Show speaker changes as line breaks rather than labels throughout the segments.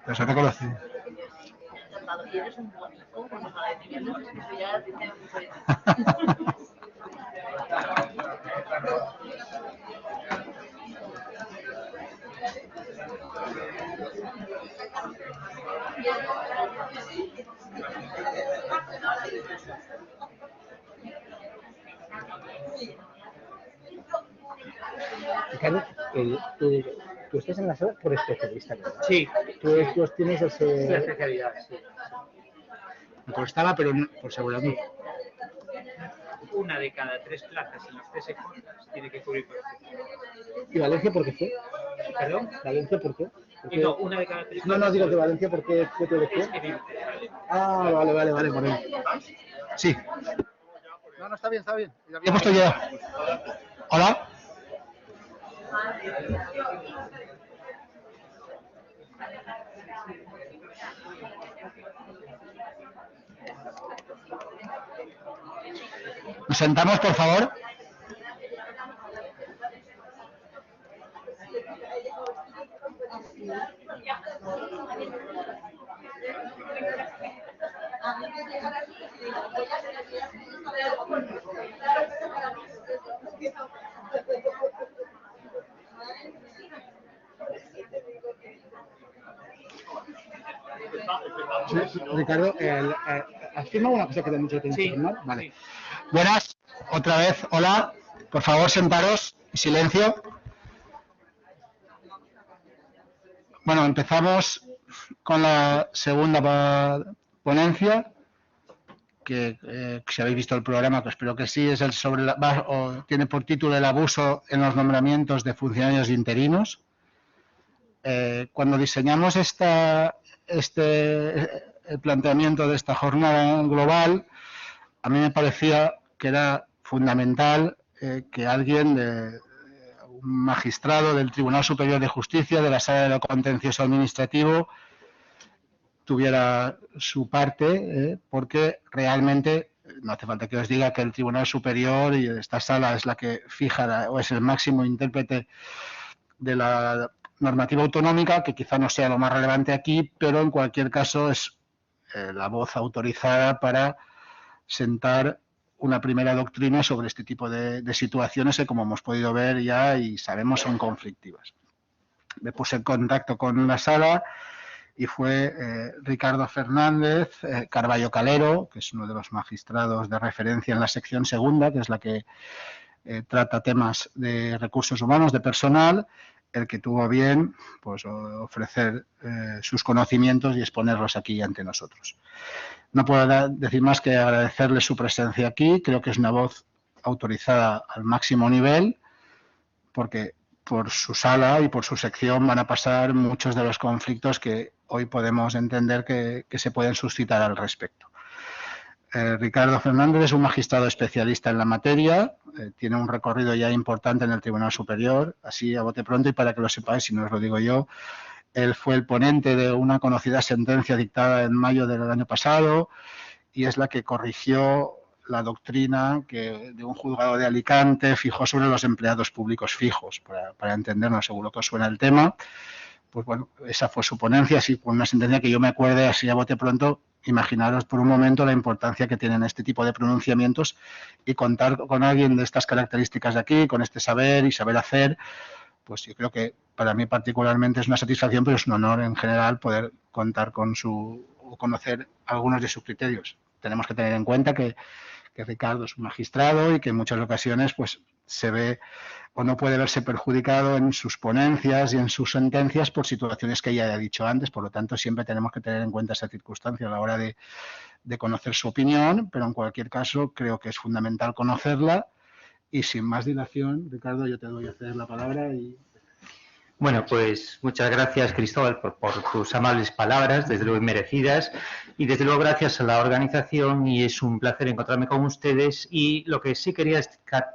Pero se reconoce.
Y eres un bonito, con los agradecimientos, es que eso ya dice
Ricardo, tú estás en la sala por especialista, ¿verdad?
Sí.
Tú tienes ese...
La especialidad, sí.
Me constaba, pero no, por seguridad no.
Una de cada 3 plazas en los CSJ tiene que cubrir por especialidad.
¿Y Valencia por qué fue?
¿Perdón?
¿Valencia por qué?
Y no, una de cada 3
No,
plazas.
no, digo que Valencia por qué fue tu elección.
Es evidente.
Ah, vale, por ahí.
Sí.
No, está bien.
Ya he puesto ya. Hola. Nos sentamos, por favor. Sí, Ricardo, ¿has firmado una cosa que de mucho tiempo que firmar? Vale.
Sí.
Buenas, otra vez, hola. Por favor, sentaros. Silencio. Bueno, empezamos con la segunda ponencia, que si habéis visto el programa, que espero que sí, es el sobre tiene por título el abuso en los nombramientos de funcionarios interinos. Cuando diseñamos el planteamiento de esta jornada global, a mí me parecía que era fundamental que alguien, un magistrado del Tribunal Superior de Justicia, de la Sala de lo Contencioso Administrativo, tuviera su parte, porque realmente no hace falta que os diga que el Tribunal Superior y esta sala es la que fija o es el máximo intérprete de la normativa autonómica, que quizá no sea lo más relevante aquí, pero en cualquier caso es la voz autorizada para sentar una primera doctrina sobre este tipo de situaciones que, como hemos podido ver ya y sabemos, son conflictivas. Me puse en contacto con la sala y fue Ricardo Fernández Carballo Calero, que es uno de los magistrados de referencia en la sección segunda, que es la que trata temas de recursos humanos, de personal, el que tuvo bien pues ofrecer sus conocimientos y exponerlos aquí ante nosotros. No puedo decir más que agradecerle su presencia aquí. Creo que es una voz autorizada al máximo nivel, porque por su sala y por su sección van a pasar muchos de los conflictos que hoy podemos entender que se pueden suscitar al respecto. Ricardo Fernández es un magistrado especialista en la materia, tiene un recorrido ya importante en el Tribunal Superior, así a bote pronto y para que lo sepáis, si no os lo digo yo. Él fue el ponente de una conocida sentencia dictada en mayo del año pasado y es la que corrigió la doctrina que de un juzgado de Alicante fijó sobre los empleados públicos fijos. Para entendernos, seguro que os suena el tema. Pues bueno, esa fue su ponencia, así con una sentencia que yo me acuerde así a bote pronto. Imaginaros por un momento la importancia que tienen este tipo de pronunciamientos y contar con alguien de estas características de aquí, con este saber y saber hacer, pues yo creo que para mí particularmente es una satisfacción, pero es un honor en general poder contar con o conocer algunos de sus criterios. Tenemos que tener en cuenta que Ricardo es un magistrado y que en muchas ocasiones pues se ve o no puede verse perjudicado en sus ponencias y en sus sentencias por situaciones que ya he dicho antes. Por lo tanto, siempre tenemos que tener en cuenta esa circunstancia a la hora de conocer su opinión, pero en cualquier caso creo que es fundamental conocerla. Y sin más dilación, Ricardo, yo te doy a ceder la palabra.
Bueno, pues muchas gracias, Cristóbal, por tus amables palabras, desde luego merecidas, y desde luego gracias a la organización, y es un placer encontrarme con ustedes. Y lo que sí quería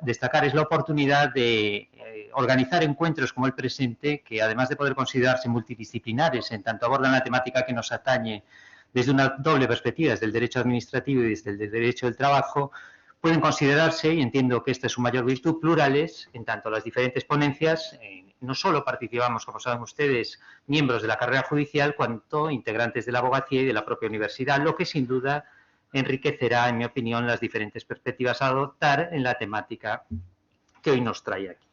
destacar es la oportunidad de organizar encuentros como el presente, que además de poder considerarse multidisciplinares, en tanto abordan la temática que nos atañe desde una doble perspectiva, desde el derecho administrativo y desde el derecho del trabajo, pueden considerarse, y entiendo que esta es su mayor virtud, plurales, en tanto las diferentes ponencias no solo participamos, como saben ustedes, miembros de la carrera judicial, cuanto integrantes de la abogacía y de la propia universidad, lo que sin duda enriquecerá, en mi opinión, las diferentes perspectivas a adoptar en la temática que hoy nos trae aquí.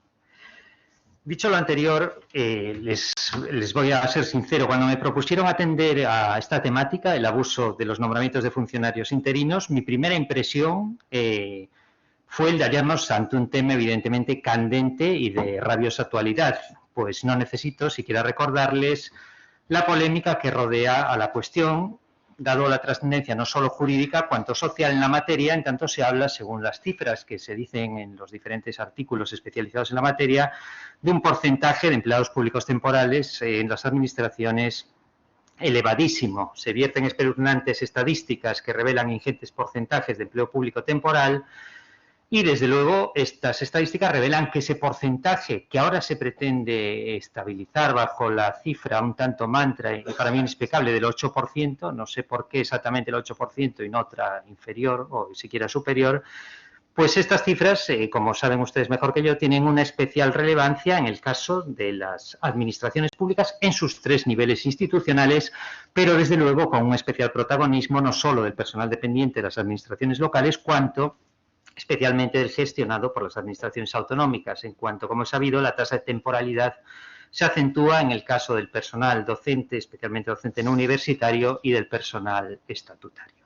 Dicho lo anterior, les voy a ser sincero. Cuando me propusieron atender a esta temática, el abuso de los nombramientos de funcionarios interinos, mi primera impresión fue el de hallarnos ante un tema evidentemente candente y de rabiosa actualidad, pues no necesito siquiera recordarles la polémica que rodea a la cuestión, dado la trascendencia no solo jurídica, cuanto social en la materia, en tanto se habla, según las cifras que se dicen en los diferentes artículos especializados en la materia, de un porcentaje de empleados públicos temporales en las administraciones elevadísimo. Se vierten espeluznantes estadísticas que revelan ingentes porcentajes de empleo público temporal y, desde luego, estas estadísticas revelan que ese porcentaje que ahora se pretende estabilizar bajo la cifra un tanto mantra y para mí inexplicable del 8%, no sé por qué exactamente el 8% y no otra inferior o siquiera superior, pues estas cifras, como saben ustedes mejor que yo, tienen una especial relevancia en el caso de las administraciones públicas en sus tres niveles institucionales, pero desde luego con un especial protagonismo no solo del personal dependiente de las administraciones locales, cuanto especialmente del gestionado por las administraciones autonómicas, en cuanto, como es sabido, la tasa de temporalidad se acentúa en el caso del personal docente, especialmente docente no universitario, y del personal estatutario.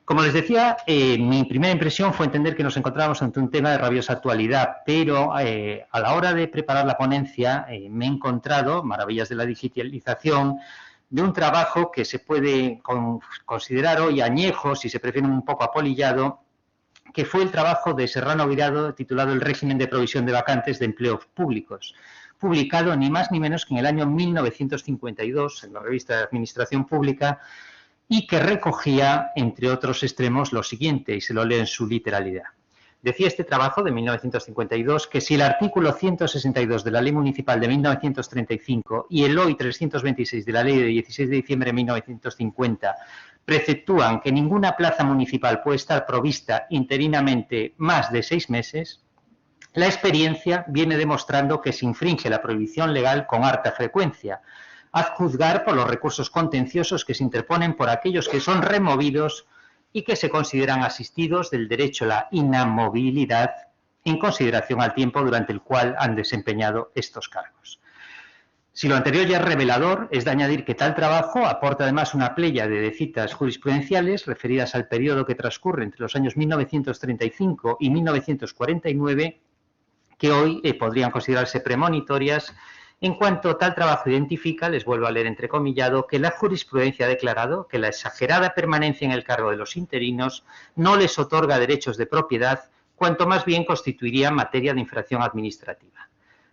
Como les decía, mi primera impresión fue entender que nos encontrábamos ante un tema de rabiosa actualidad, pero a la hora de preparar la ponencia me he encontrado, maravillas de la digitalización, de un trabajo que se puede considerar hoy añejo, si se prefiere un poco apolillado, que fue el trabajo de Serrano Virado titulado El régimen de provisión de vacantes de empleos públicos, publicado ni más ni menos que en el año 1952 en la revista de Administración Pública y que recogía, entre otros extremos, lo siguiente, y se lo leo en su literalidad. Decía este trabajo de 1952 que si el artículo 162 de la Ley Municipal de 1935 y el hoy 326 de la Ley de 16 de diciembre de 1950 preceptúan que ninguna plaza municipal puede estar provista interinamente más de 6 meses, la experiencia viene demostrando que se infringe la prohibición legal con harta frecuencia, a juzgar por los recursos contenciosos que se interponen por aquellos que son removidos y que se consideran asistidos del derecho a la inamovilidad en consideración al tiempo durante el cual han desempeñado estos cargos. Si lo anterior ya es revelador, es de añadir que tal trabajo aporta además una pléyade de citas jurisprudenciales referidas al periodo que transcurre entre los años 1935 y 1949, que hoy podrían considerarse premonitorias, en cuanto tal trabajo identifica, les vuelvo a leer entrecomillado, que la jurisprudencia ha declarado que la exagerada permanencia en el cargo de los interinos no les otorga derechos de propiedad, cuanto más bien constituiría materia de infracción administrativa.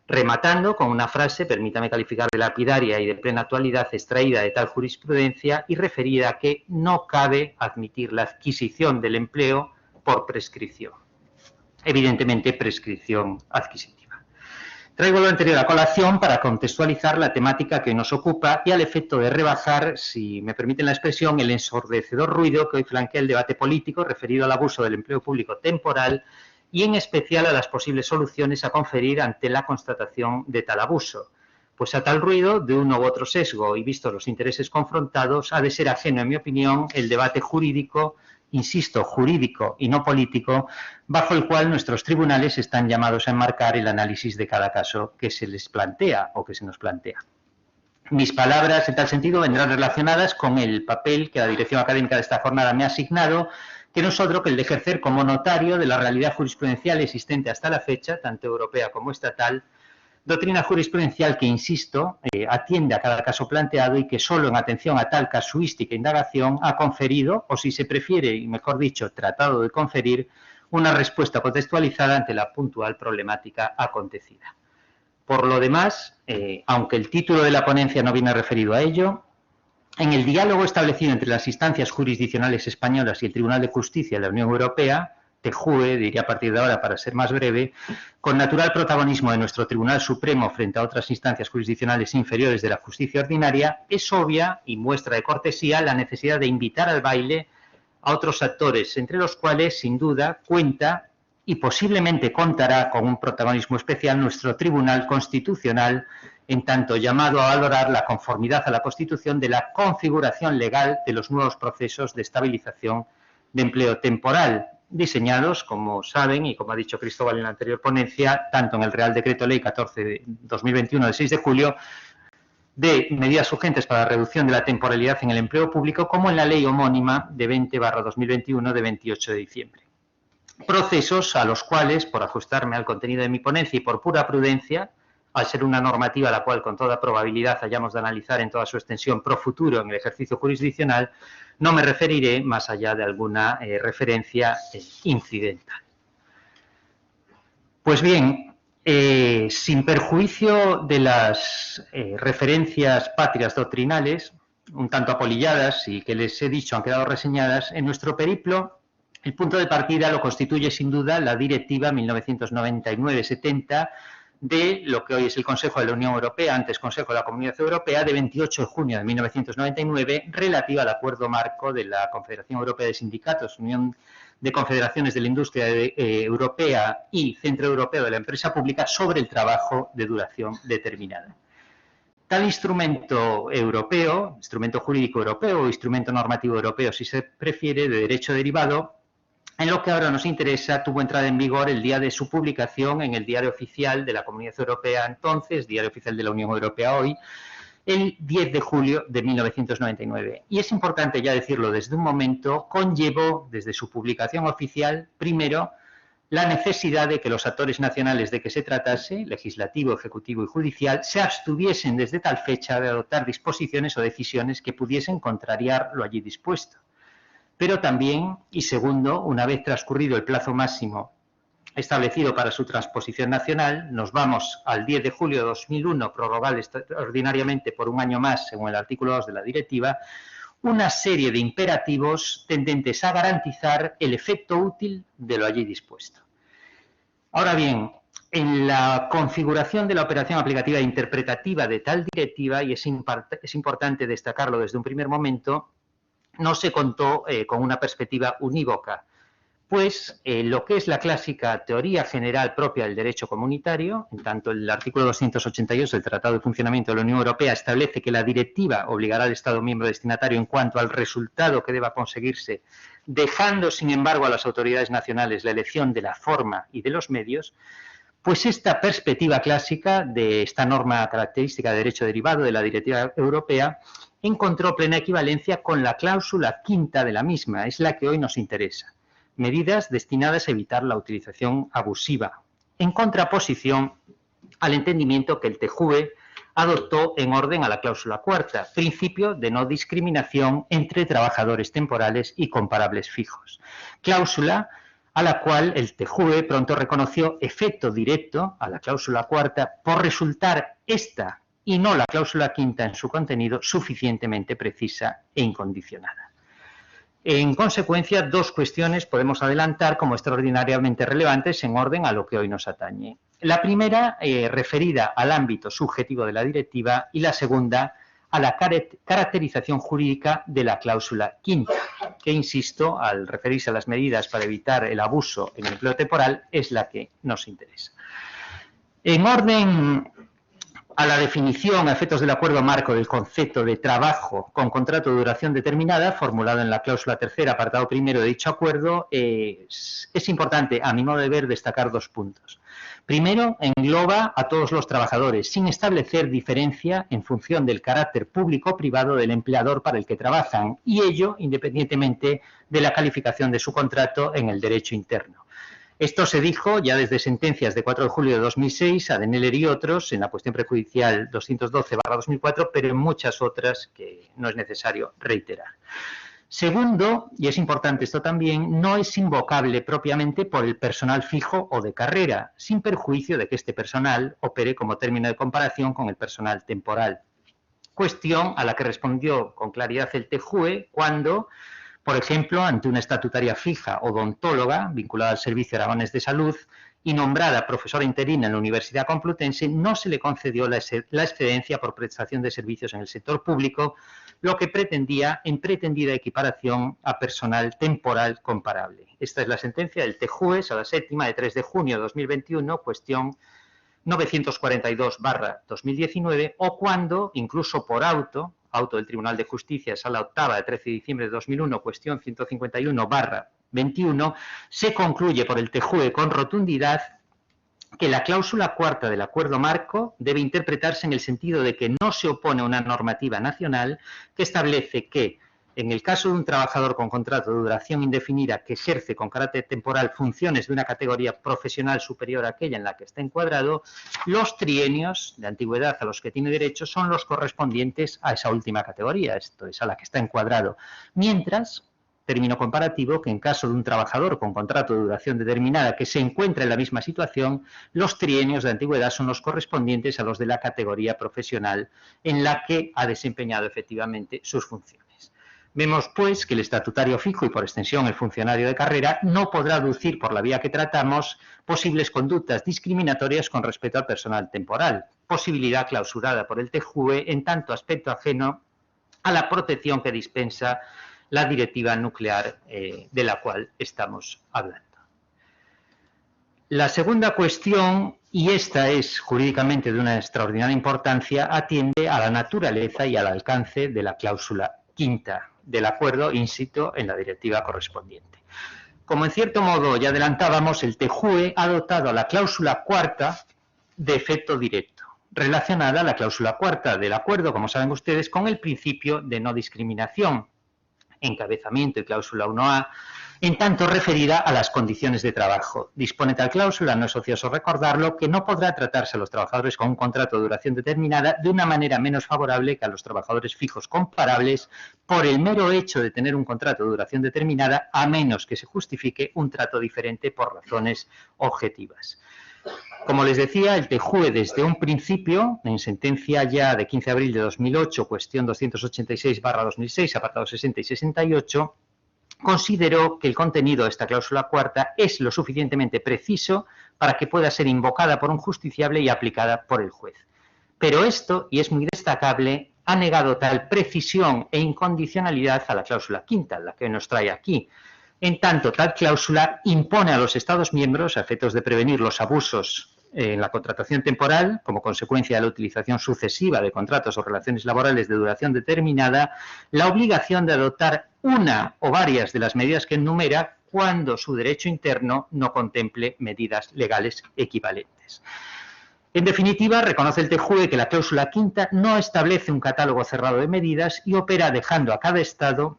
Rematando con una frase, permítame calificar de lapidaria y de plena actualidad, extraída de tal jurisprudencia y referida a que no cabe admitir la adquisición del empleo por prescripción. Evidentemente, prescripción adquisitiva. Traigo lo anterior a colación para contextualizar la temática que nos ocupa y al efecto de rebajar, si me permiten la expresión, el ensordecedor ruido que hoy flanquea el debate político referido al abuso del empleo público temporal y en especial a las posibles soluciones a conferir ante la constatación de tal abuso. Pues a tal ruido, de uno u otro sesgo y vistos los intereses confrontados, ha de ser ajeno, en mi opinión, el debate jurídico, insisto, jurídico y no político, bajo el cual nuestros tribunales están llamados a enmarcar el análisis de cada caso que se les plantea o que se nos plantea. Mis palabras, en tal sentido, vendrán relacionadas con el papel que la dirección académica de esta jornada me ha asignado, que no es otro que el de ejercer como notario de la realidad jurisprudencial existente hasta la fecha, tanto europea como estatal, doctrina jurisprudencial que, insisto, atiende a cada caso planteado y que solo en atención a tal casuística e indagación ha conferido, o si se prefiere, y mejor dicho, tratado de conferir, una respuesta contextualizada ante la puntual problemática acontecida. Por lo demás, aunque el título de la ponencia no viene referido a ello, en el diálogo establecido entre las instancias jurisdiccionales españolas y el Tribunal de Justicia de la Unión Europea, TJUE, diría a partir de ahora para ser más breve, con natural protagonismo de nuestro Tribunal Supremo frente a otras instancias jurisdiccionales inferiores de la justicia ordinaria, es obvia y muestra de cortesía la necesidad de invitar al baile a otros actores, entre los cuales, sin duda, cuenta y posiblemente contará con un protagonismo especial nuestro Tribunal Constitucional, en tanto llamado a valorar la conformidad a la Constitución de la configuración legal de los nuevos procesos de estabilización de empleo temporal, diseñados, como saben y como ha dicho Cristóbal en la anterior ponencia, tanto en el Real Decreto Ley 14 de 2021 de 6 de julio, de medidas urgentes para la reducción de la temporalidad en el empleo público, como en la ley homónima de 20/2021 de 28 de diciembre. Procesos a los cuales, por ajustarme al contenido de mi ponencia y por pura prudencia, al ser una normativa la cual con toda probabilidad hayamos de analizar en toda su extensión pro futuro en el ejercicio jurisdiccional, no me referiré más allá de alguna referencia incidental. Pues bien, sin perjuicio de las referencias patrias doctrinales, un tanto apolilladas y que les he dicho han quedado reseñadas, en nuestro periplo el punto de partida lo constituye sin duda la Directiva 1999/70 de lo que hoy es el Consejo de la Unión Europea, antes Consejo de la Comunidad Europea, de 28 de junio de 1999, relativa al Acuerdo Marco de la Confederación Europea de Sindicatos, Unión de Confederaciones de la Industria Europea y Centro Europeo de la Empresa Pública sobre el trabajo de duración determinada. Tal instrumento europeo, instrumento jurídico europeo o instrumento normativo europeo, si se prefiere, de derecho derivado, en lo que ahora nos interesa, tuvo entrada en vigor el día de su publicación en el Diario Oficial de la Comunidad Europea entonces, Diario Oficial de la Unión Europea hoy, el 10 de julio de 1999. Y es importante ya decirlo desde un momento, conllevó desde su publicación oficial, primero, la necesidad de que los actores nacionales de que se tratase, legislativo, ejecutivo y judicial, se abstuviesen desde tal fecha de adoptar disposiciones o decisiones que pudiesen contrariar lo allí dispuesto. Pero también, y segundo, una vez transcurrido el plazo máximo establecido para su transposición nacional, nos vamos al 10 de julio de 2001, prorrogable extraordinariamente por un año más, según el artículo 2 de la directiva, una serie de imperativos tendentes a garantizar el efecto útil de lo allí dispuesto. Ahora bien, en la configuración de la operación aplicativa e interpretativa de tal directiva, y es importante destacarlo desde un primer momento, no se contó con una perspectiva unívoca, pues lo que es la clásica teoría general propia del derecho comunitario, en tanto el artículo 288 del Tratado de Funcionamiento de la Unión Europea establece que la directiva obligará al Estado miembro destinatario en cuanto al resultado que deba conseguirse, dejando sin embargo a las autoridades nacionales la elección de la forma y de los medios, pues esta perspectiva clásica de esta norma característica de derecho derivado de la directiva europea encontró plena equivalencia con la cláusula quinta de la misma, es la que hoy nos interesa. Medidas destinadas a evitar la utilización abusiva, en contraposición al entendimiento que el TJUE adoptó en orden a la cláusula cuarta, principio de no discriminación entre trabajadores temporales y comparables fijos. Cláusula a la cual el TJUE pronto reconoció efecto directo a la cláusula cuarta por resultar esta y no la cláusula quinta en su contenido suficientemente precisa e incondicionada. En consecuencia, dos cuestiones podemos adelantar como extraordinariamente relevantes en orden a lo que hoy nos atañe. La primera, referida al ámbito subjetivo de la directiva, y la segunda, a la caracterización jurídica de la cláusula quinta, que, insisto, al referirse a las medidas para evitar el abuso en el empleo temporal, es la que nos interesa. En orden a la definición a efectos del acuerdo marco del concepto de trabajo con contrato de duración determinada, formulado en la cláusula tercera, apartado primero de dicho acuerdo, es importante, a mi modo de ver, destacar dos puntos. Primero, engloba a todos los trabajadores, sin establecer diferencia en función del carácter público o privado del empleador para el que trabajan, y ello independientemente de la calificación de su contrato en el derecho interno. Esto se dijo ya desde sentencias de 4 de julio de 2006, Adenauer y otros, en la cuestión prejudicial 212/2004, pero en muchas otras que no es necesario reiterar. Segundo, y es importante esto también, no es invocable propiamente por el personal fijo o de carrera, sin perjuicio de que este personal opere como término de comparación con el personal temporal. Cuestión a la que respondió con claridad el TJUE cuando, por ejemplo, ante una estatutaria fija odontóloga vinculada al Servicio Aragonés de Salud, y nombrada profesora interina en la Universidad Complutense, no se le concedió la excedencia por prestación de servicios en el sector público, lo que pretendía en pretendida equiparación a personal temporal comparable. Esta es la sentencia del TJUE a la séptima de 3 de junio de 2021, cuestión 942/2019, o cuando, incluso por auto del Tribunal de Justicia, sala octava de 13 de diciembre de 2001, cuestión 151/21, se concluye por el TJUE con rotundidad que la cláusula cuarta del acuerdo marco debe interpretarse en el sentido de que no se opone a una normativa nacional que establece que, en el caso de un trabajador con contrato de duración indefinida que ejerce con carácter temporal funciones de una categoría profesional superior a aquella en la que está encuadrado, los trienios de antigüedad a los que tiene derecho son los correspondientes a esa última categoría, esto es, a la que está encuadrado. Mientras, término comparativo, que en caso de un trabajador con contrato de duración determinada que se encuentra en la misma situación, los trienios de antigüedad son los correspondientes a los de la categoría profesional en la que ha desempeñado efectivamente sus funciones. Vemos, pues, que el estatutario fijo y, por extensión, el funcionario de carrera no podrá aducir, por la vía que tratamos, posibles conductas discriminatorias con respecto al personal temporal, posibilidad clausurada por el TJUE en tanto aspecto ajeno a la protección que dispensa la directiva nuclear de la cual estamos hablando. La segunda cuestión, y esta es jurídicamente de una extraordinaria importancia, atiende a la naturaleza y al alcance de la cláusula quinta del acuerdo, insisto, en la directiva correspondiente. Como en cierto modo ya adelantábamos, el TJUE ha dotado a la cláusula cuarta de efecto directo, relacionada a la cláusula cuarta del acuerdo, como saben ustedes, con el principio de no discriminación, encabezamiento y cláusula 1A, en tanto referida a las condiciones de trabajo. Dispone tal cláusula, no es ocioso recordarlo, que no podrá tratarse a los trabajadores con un contrato de duración determinada de una manera menos favorable que a los trabajadores fijos comparables por el mero hecho de tener un contrato de duración determinada, a menos que se justifique un trato diferente por razones objetivas. Como les decía, el TJUE desde un principio, en sentencia ya de 15 de abril de 2008, cuestión 286/2006, apartados 60 y 68, consideró que el contenido de esta cláusula cuarta es lo suficientemente preciso para que pueda ser invocada por un justiciable y aplicada por el juez. Pero esto, y es muy destacable, ha negado tal precisión e incondicionalidad a la cláusula quinta, la que nos trae aquí. En tanto, tal cláusula impone a los Estados miembros, a efectos de prevenir los abusos en la contratación temporal, como consecuencia de la utilización sucesiva de contratos o relaciones laborales de duración determinada, la obligación de adoptar una o varias de las medidas que enumera cuando su derecho interno no contemple medidas legales equivalentes. En definitiva, reconoce el TJUE que la cláusula quinta no establece un catálogo cerrado de medidas y opera dejando a cada Estado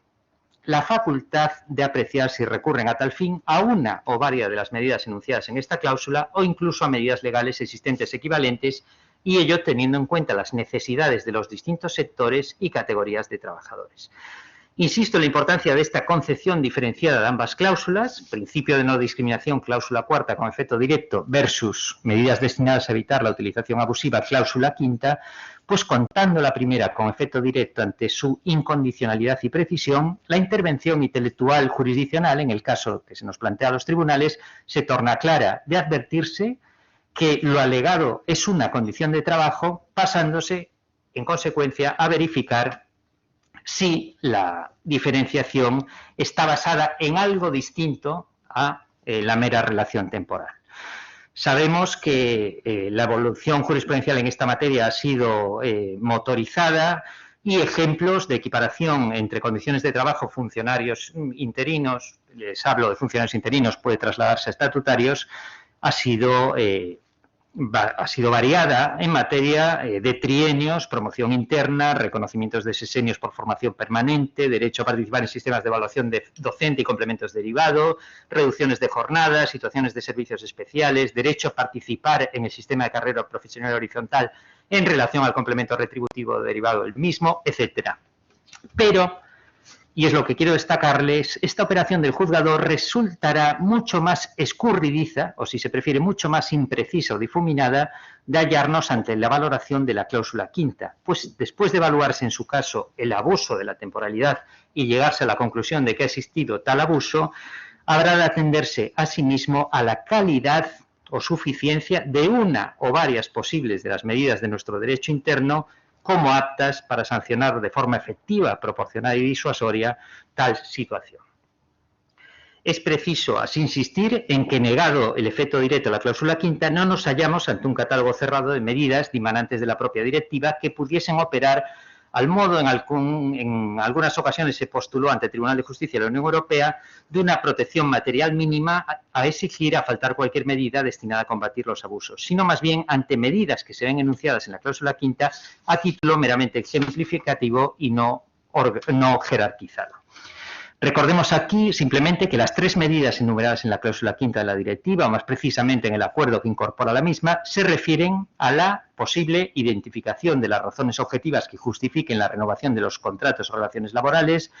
la facultad de apreciar si recurren a tal fin a una o varias de las medidas enunciadas en esta cláusula o incluso a medidas legales existentes equivalentes, y ello teniendo en cuenta las necesidades de los distintos sectores y categorías de trabajadores. Insisto en la importancia de esta concepción diferenciada de ambas cláusulas, principio de no discriminación, cláusula cuarta con efecto directo, versus medidas destinadas a evitar la utilización abusiva, cláusula quinta, pues contando la primera con efecto directo ante su incondicionalidad y precisión, la intervención intelectual jurisdiccional, en el caso que se nos plantea a los tribunales, se torna clara, de advertirse que lo alegado es una condición de trabajo, pasándose, en consecuencia, a verificar si la diferenciación está basada en algo distinto a la mera relación temporal. Sabemos que la evolución jurisprudencial en esta materia ha sido motorizada y ejemplos de equiparación entre condiciones de trabajo, funcionarios interinos, les hablo de funcionarios interinos, puede trasladarse a estatutarios, ha sido variada en materia de trienios, promoción interna, reconocimientos de sesenios por formación permanente, derecho a participar en sistemas de evaluación docente y complementos derivados, reducciones de jornadas, situaciones de servicios especiales, derecho a participar en el sistema de carrera profesional horizontal en relación al complemento retributivo derivado del mismo, etcétera. Pero, y es lo que quiero destacarles, esta operación del juzgador resultará mucho más escurridiza, o si se prefiere, mucho más imprecisa o difuminada, de hallarnos ante la valoración de la cláusula quinta, pues después de evaluarse en su caso el abuso de la temporalidad y llegarse a la conclusión de que ha existido tal abuso, habrá de atenderse asimismo a la calidad o suficiencia de una o varias posibles de las medidas de nuestro derecho interno como aptas para sancionar de forma efectiva, proporcional y disuasoria tal situación. Es preciso así insistir en que, negado el efecto directo de la cláusula quinta, no nos hallamos ante un catálogo cerrado de medidas dimanantes de la propia directiva que pudiesen operar al modo en algunas ocasiones se postuló ante el Tribunal de Justicia de la Unión Europea de una protección material mínima a exigir a faltar cualquier medida destinada a combatir los abusos, sino más bien ante medidas que se ven enunciadas en la cláusula quinta a título meramente ejemplificativo y no jerarquizado. Recordemos aquí simplemente que las tres medidas enumeradas en la cláusula quinta de la directiva, o más precisamente en el acuerdo que incorpora la misma, se refieren a la posible identificación de las razones objetivas que justifiquen la renovación de los contratos o relaciones laborales,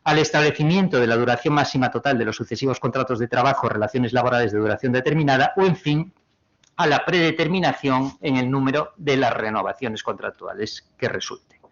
al establecimiento de la duración máxima total de los sucesivos contratos de trabajo o relaciones laborales de duración determinada, o en fin, a la predeterminación en el número de las renovaciones contractuales que resulten.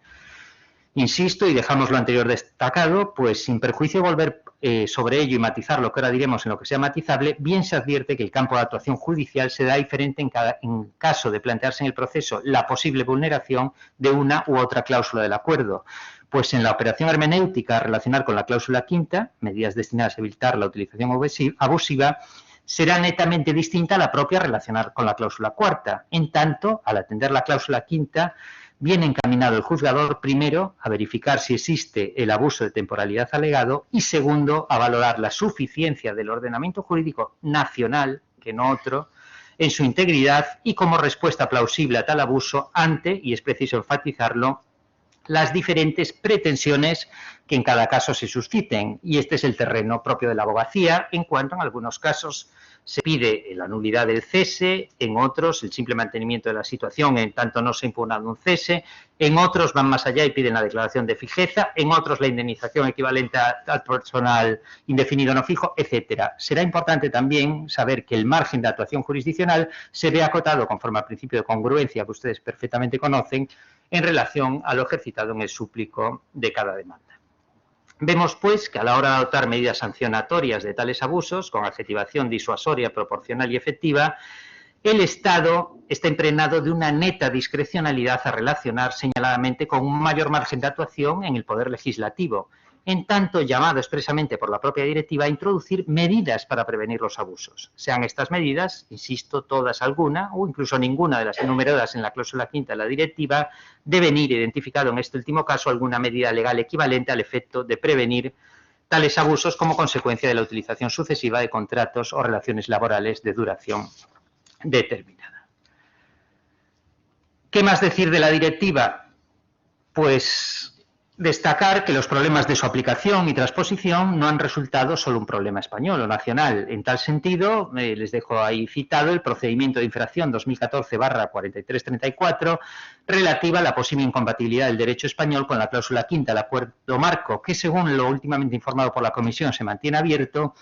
Insisto, y dejamos lo anterior destacado, pues sin perjuicio de volver sobre ello y matizar lo que ahora diremos en lo que sea matizable, bien se advierte que el campo de actuación judicial se da diferente en caso de plantearse en el proceso la posible vulneración de una u otra cláusula del acuerdo. Pues en la operación hermenéutica a relacionar con la cláusula quinta, medidas destinadas a evitar la utilización abusiva, será netamente distinta a la propia relacionar con la cláusula cuarta. En tanto, al atender la cláusula quinta, viene encaminado el juzgador, primero, a verificar si existe el abuso de temporalidad alegado y, segundo, a valorar la suficiencia del ordenamiento jurídico nacional, que no otro, en su integridad y como respuesta plausible a tal abuso ante, y es preciso enfatizarlo, las diferentes pretensiones que en cada caso se susciten. Y este es el terreno propio de la abogacía, en cuanto en algunos casos se pide la nulidad del cese, en otros el simple mantenimiento de la situación en tanto no se ha impugnado un cese, en otros van más allá y piden la declaración de fijeza, en otros la indemnización equivalente al personal indefinido no fijo, etcétera. Será importante también saber que el margen de actuación jurisdiccional se ve acotado conforme al principio de congruencia que ustedes perfectamente conocen en relación a lo ejercitado en el súplico de cada demanda. Vemos, pues, que a la hora de adoptar medidas sancionatorias de tales abusos, con adjetivación disuasoria, proporcional y efectiva, el Estado está impregnado de una neta discrecionalidad a relacionar señaladamente con un mayor margen de actuación en el Poder Legislativo, en tanto llamado expresamente por la propia directiva a introducir medidas para prevenir los abusos. Sean estas medidas, insisto, todas, alguna o incluso ninguna de las enumeradas en la cláusula quinta de la directiva, debe venir identificado en este último caso alguna medida legal equivalente al efecto de prevenir tales abusos como consecuencia de la utilización sucesiva de contratos o relaciones laborales de duración determinada. ¿Qué más decir de la directiva? Pues destacar que los problemas de su aplicación y transposición no han resultado solo un problema español o nacional. En tal sentido, les dejo ahí citado el procedimiento de infracción 2014/4334 relativa a la posible incompatibilidad del derecho español con la cláusula quinta del acuerdo marco, que según lo últimamente informado por la Comisión se mantiene abierto,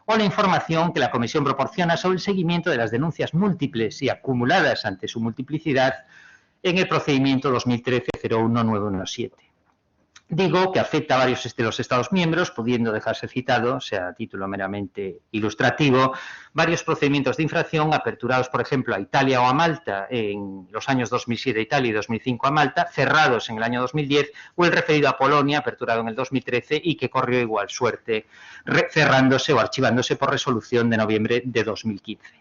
o la información que la Comisión proporciona sobre el seguimiento de las denuncias múltiples y acumuladas ante su multiplicidad en el procedimiento 2013-01-917. Digo que afecta a varios de los Estados miembros, pudiendo dejarse citado, o sea, a título meramente ilustrativo, varios procedimientos de infracción aperturados, por ejemplo, a Italia o a Malta en los años 2007 a Italia y 2005 a Malta, cerrados en el año 2010, o el referido a Polonia, aperturado en el 2013 y que corrió igual suerte, cerrándose o archivándose por resolución de noviembre de 2015.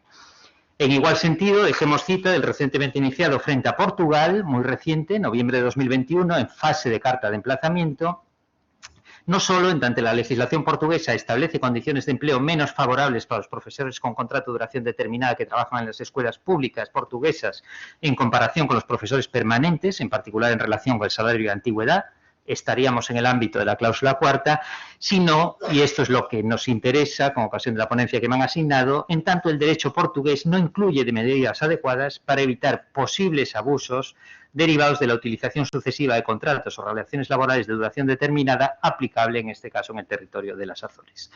En igual sentido, dejemos cita del recientemente iniciado frente a Portugal, muy reciente, noviembre de 2021, en fase de carta de emplazamiento, no solo en tanto la legislación portuguesa establece condiciones de empleo menos favorables para los profesores con contrato de duración determinada que trabajan en las escuelas públicas portuguesas en comparación con los profesores permanentes, en particular en relación con el salario de antigüedad, estaríamos en el ámbito de la cláusula cuarta, sino, y esto es lo que nos interesa con ocasión de la ponencia que me han asignado, en tanto el derecho portugués no incluye de medidas adecuadas para evitar posibles abusos derivados de la utilización sucesiva de contratos o relaciones laborales de duración determinada aplicable en este caso en el territorio de las Azores.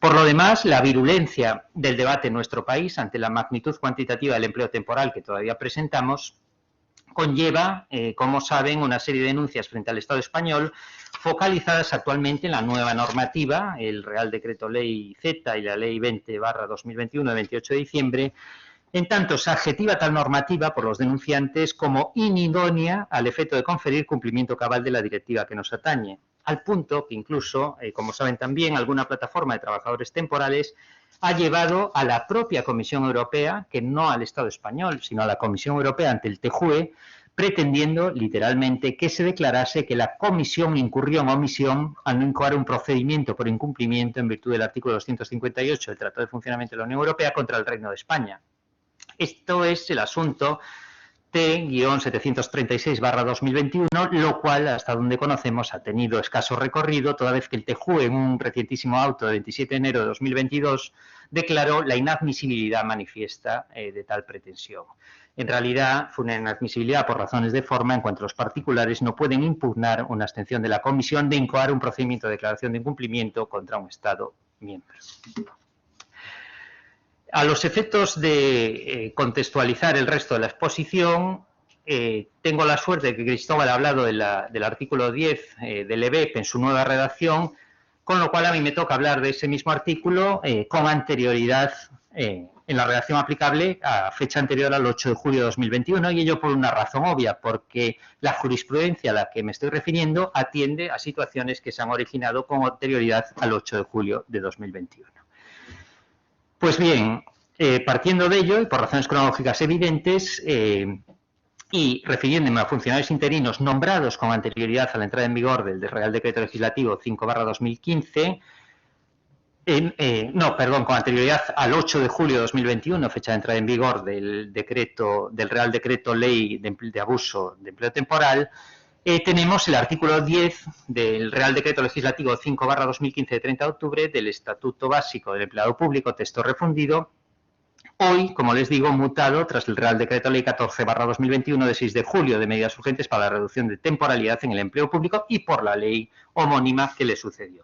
Por lo demás, la virulencia del debate en nuestro país ante la magnitud cuantitativa del empleo temporal que todavía presentamos conlleva, como saben, una serie de denuncias frente al Estado español focalizadas actualmente en la nueva normativa, el Real Decreto Ley Z y la Ley 20/2021 de 28 de diciembre, En tanto, se adjetiva tal normativa por los denunciantes como inidónea al efecto de conferir cumplimiento cabal de la directiva que nos atañe, al punto que incluso, como saben también, alguna plataforma de trabajadores temporales ha llevado a la propia Comisión Europea, que no al Estado español, sino a la Comisión Europea ante el TJUE, pretendiendo literalmente que se declarase que la Comisión incurrió en omisión al no incoar un procedimiento por incumplimiento en virtud del artículo 258 del Tratado de Funcionamiento de la Unión Europea contra el Reino de España. Esto es el asunto T-736/2021, lo cual, hasta donde conocemos, ha tenido escaso recorrido, toda vez que el TJUE, en un recientísimo auto de 27 de enero de 2022, declaró la inadmisibilidad manifiesta de tal pretensión. En realidad, fue una inadmisibilidad por razones de forma, en cuanto los particulares no pueden impugnar una abstención de la Comisión de incoar un procedimiento de declaración de incumplimiento contra un Estado miembro. A los efectos de contextualizar el resto de la exposición, tengo la suerte de que Cristóbal ha hablado del artículo 10 del EBEP en su nueva redacción, con lo cual a mí me toca hablar de ese mismo artículo con anterioridad en la redacción aplicable a fecha anterior al 8 de julio de 2021, y ello por una razón obvia, porque la jurisprudencia a la que me estoy refiriendo atiende a situaciones que se han originado con anterioridad al 8 de julio de 2021. Pues bien, partiendo de ello y por razones cronológicas evidentes, y refiriéndome a funcionarios interinos nombrados con anterioridad a la entrada en vigor del Real Decreto Legislativo 5/2015, con anterioridad al 8 de julio de 2021, fecha de entrada en vigor del Real Decreto Ley de Abuso de Empleo Temporal, tenemos el artículo 10 del Real Decreto Legislativo 5/2015 de 30 de octubre del Estatuto Básico del Empleado Público, texto refundido, hoy, como les digo, mutado tras el Real Decreto Ley 14/2021 de 6 de julio de medidas urgentes para la reducción de temporalidad en el empleo público y por la ley homónima que le sucedió.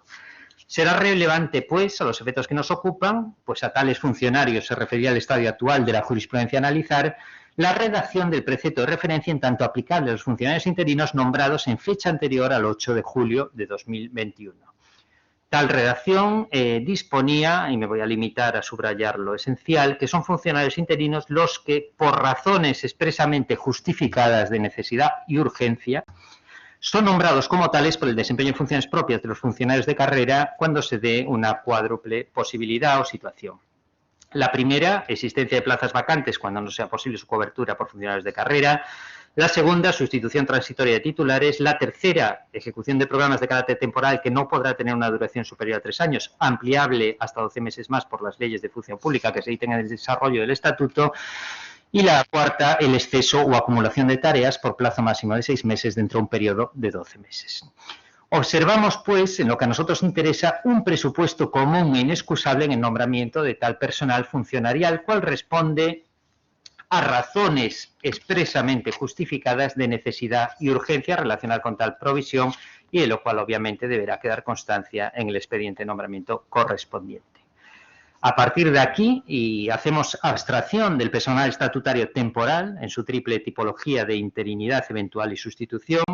Será relevante, pues, a los efectos que nos ocupan, pues a tales funcionarios se refería al estadio actual de la jurisprudencia a analizar, la redacción del precepto de referencia en tanto aplicable a los funcionarios interinos nombrados en fecha anterior al 8 de julio de 2021. Tal redacción disponía, y me voy a limitar a subrayar lo esencial, que son funcionarios interinos los que, por razones expresamente justificadas de necesidad y urgencia, son nombrados como tales por el desempeño de funciones propias de los funcionarios de carrera cuando se dé una cuádruple posibilidad o situación. La primera, existencia de plazas vacantes cuando no sea posible su cobertura por funcionarios de carrera. La segunda, sustitución transitoria de titulares. La tercera, ejecución de programas de carácter temporal que no podrá tener una duración superior a 3 años, ampliable hasta 12 meses más por las leyes de función pública que se dicten en el desarrollo del estatuto. Y la cuarta, el exceso o acumulación de tareas por plazo máximo de 6 meses dentro de un periodo de 12 meses. Observamos, pues, en lo que a nosotros interesa, un presupuesto común e inexcusable en el nombramiento de tal personal funcionarial, cual responde a razones expresamente justificadas de necesidad y urgencia relacionadas con tal provisión y de lo cual, obviamente, deberá quedar constancia en el expediente de nombramiento correspondiente. A partir de aquí, y hacemos abstracción del personal estatutario temporal en su triple tipología de interinidad eventual y sustitución,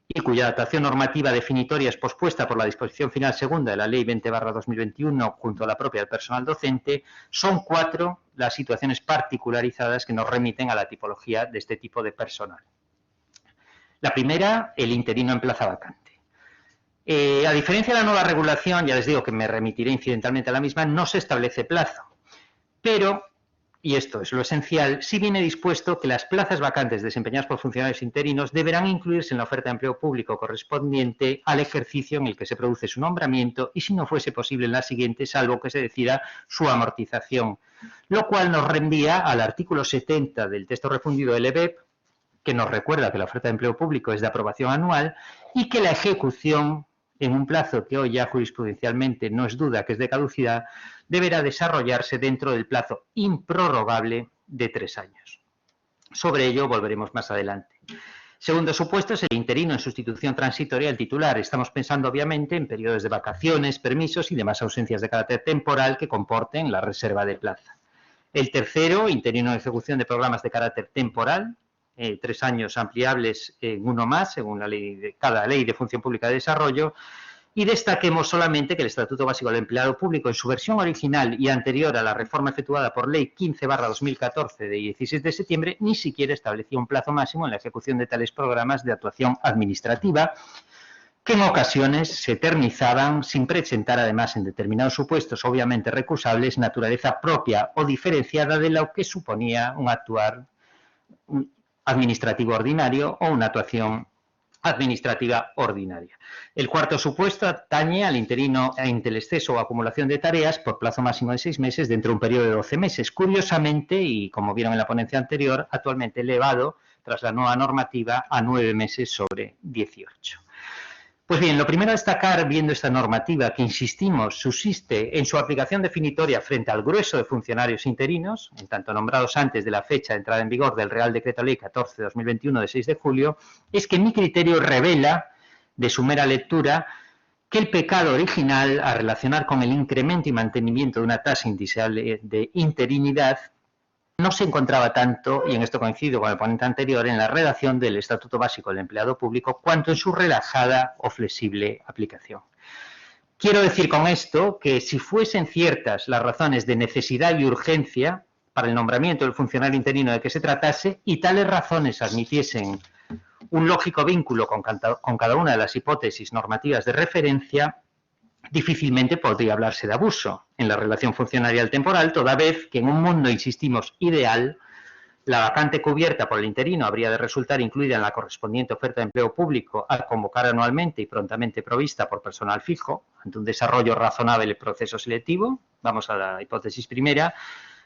y cuya adaptación normativa definitoria es pospuesta por la disposición final segunda de la Ley 20/2021 junto a la propia del personal docente, son 4 las situaciones particularizadas que nos remiten a la tipología de este tipo de personal. La primera, el interino en plaza vacante. A diferencia de la nueva regulación, ya les digo que me remitiré incidentalmente a la misma, no se establece plazo, pero, y esto es lo esencial, sí viene dispuesto que las plazas vacantes desempeñadas por funcionarios interinos deberán incluirse en la oferta de empleo público correspondiente al ejercicio en el que se produce su nombramiento y, si no fuese posible, en la siguiente, salvo que se decida su amortización, lo cual nos reenvía al artículo 70 del texto refundido del EBEP, que nos recuerda que la oferta de empleo público es de aprobación anual y que la ejecución en un plazo que hoy ya jurisprudencialmente no es duda que es de caducidad, deberá desarrollarse dentro del plazo improrrogable de 3 años. Sobre ello volveremos más adelante. Segundo supuesto es el interino en sustitución transitoria del titular. Estamos pensando, obviamente, en periodos de vacaciones, permisos y demás ausencias de carácter temporal que comporten la reserva de plaza. El tercero, interino en ejecución de programas de carácter temporal, 3 años ampliables en uno más, según cada ley de función pública de desarrollo. Y destaquemos solamente que el Estatuto Básico del Empleado Público, en su versión original y anterior a la reforma efectuada por Ley 15/2014 de 16 de septiembre, ni siquiera establecía un plazo máximo en la ejecución de tales programas de actuación administrativa, que en ocasiones se eternizaban sin presentar, además, en determinados supuestos obviamente recusables, naturaleza propia o diferenciada de lo que suponía un actuar administrativo ordinario o una actuación administrativa ordinaria. El cuarto supuesto atañe al interino ante el exceso o acumulación de tareas por plazo máximo de 6 meses dentro de un periodo de 12 meses. Curiosamente, y como vieron en la ponencia anterior, actualmente elevado, tras la nueva normativa, a 9 meses sobre 18. Pues bien, lo primero a destacar, viendo esta normativa, que insistimos, subsiste en su aplicación definitoria frente al grueso de funcionarios interinos, en tanto nombrados antes de la fecha de entrada en vigor del Real Decreto Ley 14/2021 de 6 de julio, es que mi criterio revela, de su mera lectura, que el pecado original a relacionar con el incremento y mantenimiento de una tasa indeseable de interinidad no se encontraba tanto, y en esto coincido con el ponente anterior, en la redacción del Estatuto Básico del Empleado Público, cuanto en su relajada o flexible aplicación. Quiero decir con esto que si fuesen ciertas las razones de necesidad y urgencia para el nombramiento del funcionario interino de que se tratase, y tales razones admitiesen un lógico vínculo con cada una de las hipótesis normativas de referencia, difícilmente podría hablarse de abuso en la relación funcionarial temporal, toda vez que en un mundo, insistimos, ideal, la vacante cubierta por el interino habría de resultar incluida en la correspondiente oferta de empleo público al convocar anualmente y prontamente provista por personal fijo, ante un desarrollo razonable del proceso selectivo. Vamos a la hipótesis primera.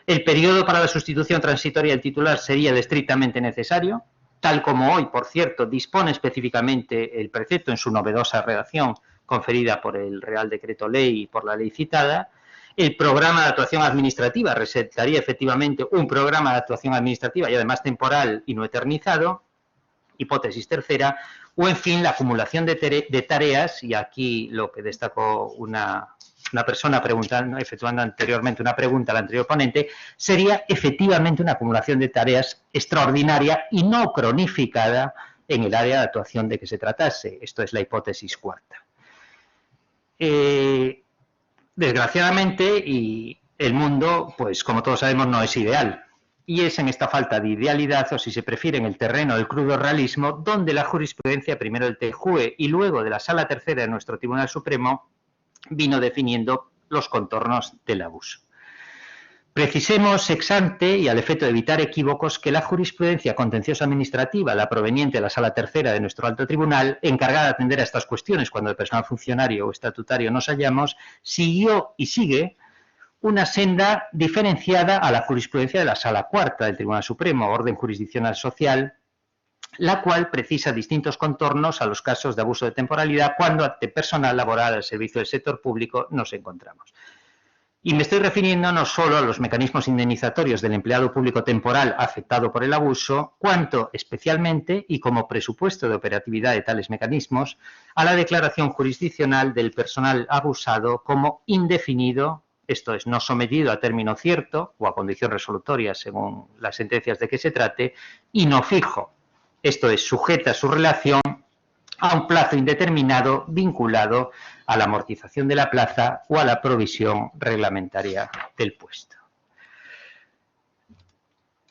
El periodo para la sustitución transitoria del titular sería de estrictamente necesario, tal como hoy, por cierto, dispone específicamente el precepto en su novedosa redacción conferida por el Real Decreto Ley y por la ley citada. El programa de actuación administrativa resultaría efectivamente un programa de actuación administrativa y además temporal y no eternizado. Hipótesis tercera. O, en fin, la acumulación de tareas, y aquí lo que destacó una persona preguntando, efectuando anteriormente una pregunta al anterior ponente, sería efectivamente una acumulación de tareas extraordinaria y no cronificada en el área de actuación de que se tratase. Esto es la hipótesis cuarta. Desgraciadamente, y el mundo, pues como todos sabemos, no es ideal. Y es en esta falta de idealidad, o si se prefiere, en el terreno del crudo realismo, donde la jurisprudencia, primero del TJUE y luego de la Sala Tercera de nuestro Tribunal Supremo, vino definiendo los contornos del abuso. Precisemos ex ante, y al efecto de evitar equívocos, que la jurisprudencia contenciosa administrativa, la proveniente de la Sala Tercera de nuestro Alto Tribunal, encargada de atender a estas cuestiones cuando de personal funcionario o estatutario nos hallamos, siguió y sigue una senda diferenciada a la jurisprudencia de la Sala Cuarta del Tribunal Supremo, Orden Jurisdiccional Social, la cual precisa distintos contornos a los casos de abuso de temporalidad cuando ante personal laboral al servicio del sector público nos encontramos. Y me estoy refiriendo no solo a los mecanismos indemnizatorios del empleado público temporal afectado por el abuso, cuanto especialmente, y como presupuesto de operatividad de tales mecanismos, a la declaración jurisdiccional del personal abusado como indefinido, esto es, no sometido a término cierto o a condición resolutoria según las sentencias de que se trate, y no fijo, esto es, sujeta su relación a un plazo indeterminado vinculado a la amortización de la plaza o a la provisión reglamentaria del puesto.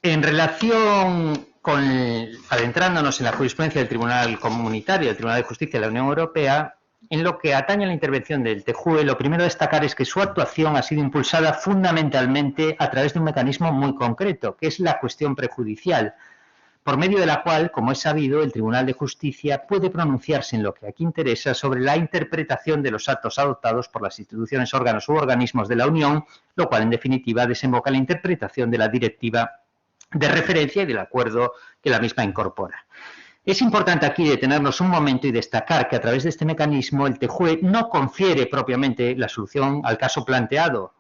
En relación con, adentrándonos en la jurisprudencia del Tribunal Comunitario, del Tribunal de Justicia de la Unión Europea, en lo que atañe a la intervención del TJUE, lo primero a destacar es que su actuación ha sido impulsada fundamentalmente a través de un mecanismo muy concreto, que es la cuestión prejudicial, por medio de la cual, como es sabido, el Tribunal de Justicia puede pronunciarse en lo que aquí interesa sobre la interpretación de los actos adoptados por las instituciones, órganos u organismos de la Unión, lo cual, en definitiva, desemboca en la interpretación de la directiva de referencia y del acuerdo que la misma incorpora. Es importante aquí detenernos un momento y destacar que a través de este mecanismo el TJUE no confiere propiamente la solución al caso planteado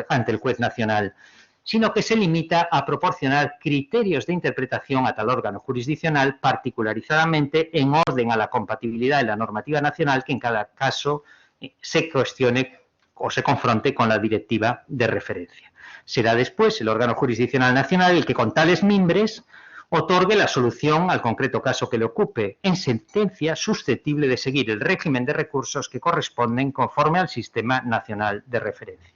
ante el juez nacional, sino que se limita a proporcionar criterios de interpretación a tal órgano jurisdiccional, particularizadamente en orden a la compatibilidad de la normativa nacional que en cada caso se cuestione o se confronte con la directiva de referencia. Será después el órgano jurisdiccional nacional el que con tales mimbres otorgue la solución al concreto caso que le ocupe, en sentencia susceptible de seguir el régimen de recursos que corresponden conforme al Sistema Nacional de Referencia.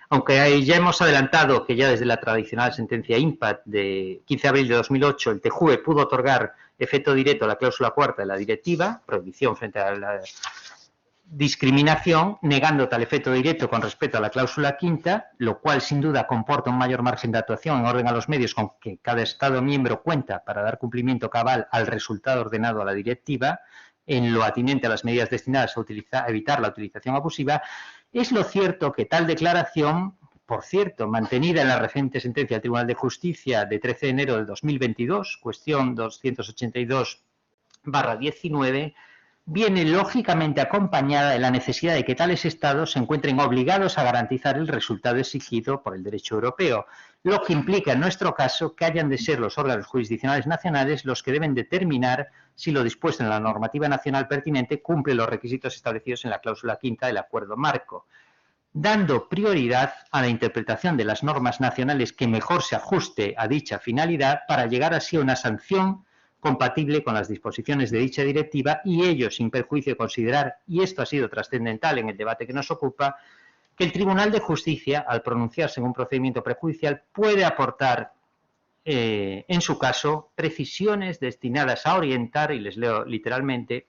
Aunque ya hemos adelantado que ya desde la tradicional sentencia IMPAT de 15 de abril de 2008 el TJUE pudo otorgar efecto directo a la cláusula cuarta de la directiva, prohibición frente a la discriminación, negando tal efecto directo con respecto a la cláusula quinta, lo cual sin duda comporta un mayor margen de actuación en orden a los medios con que cada Estado miembro cuenta para dar cumplimiento cabal al resultado ordenado a la directiva, en lo atinente a las medidas destinadas a evitar la utilización abusiva. Es lo cierto que tal declaración, por cierto, mantenida en la reciente sentencia del Tribunal de Justicia de 13 de enero de 2022, cuestión 282/19, viene lógicamente acompañada de la necesidad de que tales Estados se encuentren obligados a garantizar el resultado exigido por el derecho europeo, lo que implica en nuestro caso que hayan de ser los órganos jurisdiccionales nacionales los que deben determinar si lo dispuesto en la normativa nacional pertinente cumple los requisitos establecidos en la cláusula quinta del acuerdo marco, dando prioridad a la interpretación de las normas nacionales que mejor se ajuste a dicha finalidad para llegar así a una sanción compatible con las disposiciones de dicha directiva y ello sin perjuicio de considerar, y esto ha sido trascendental en el debate que nos ocupa, que el Tribunal de Justicia, al pronunciarse en un procedimiento prejudicial, puede aportar, en su caso, precisiones destinadas a orientar, y les leo literalmente,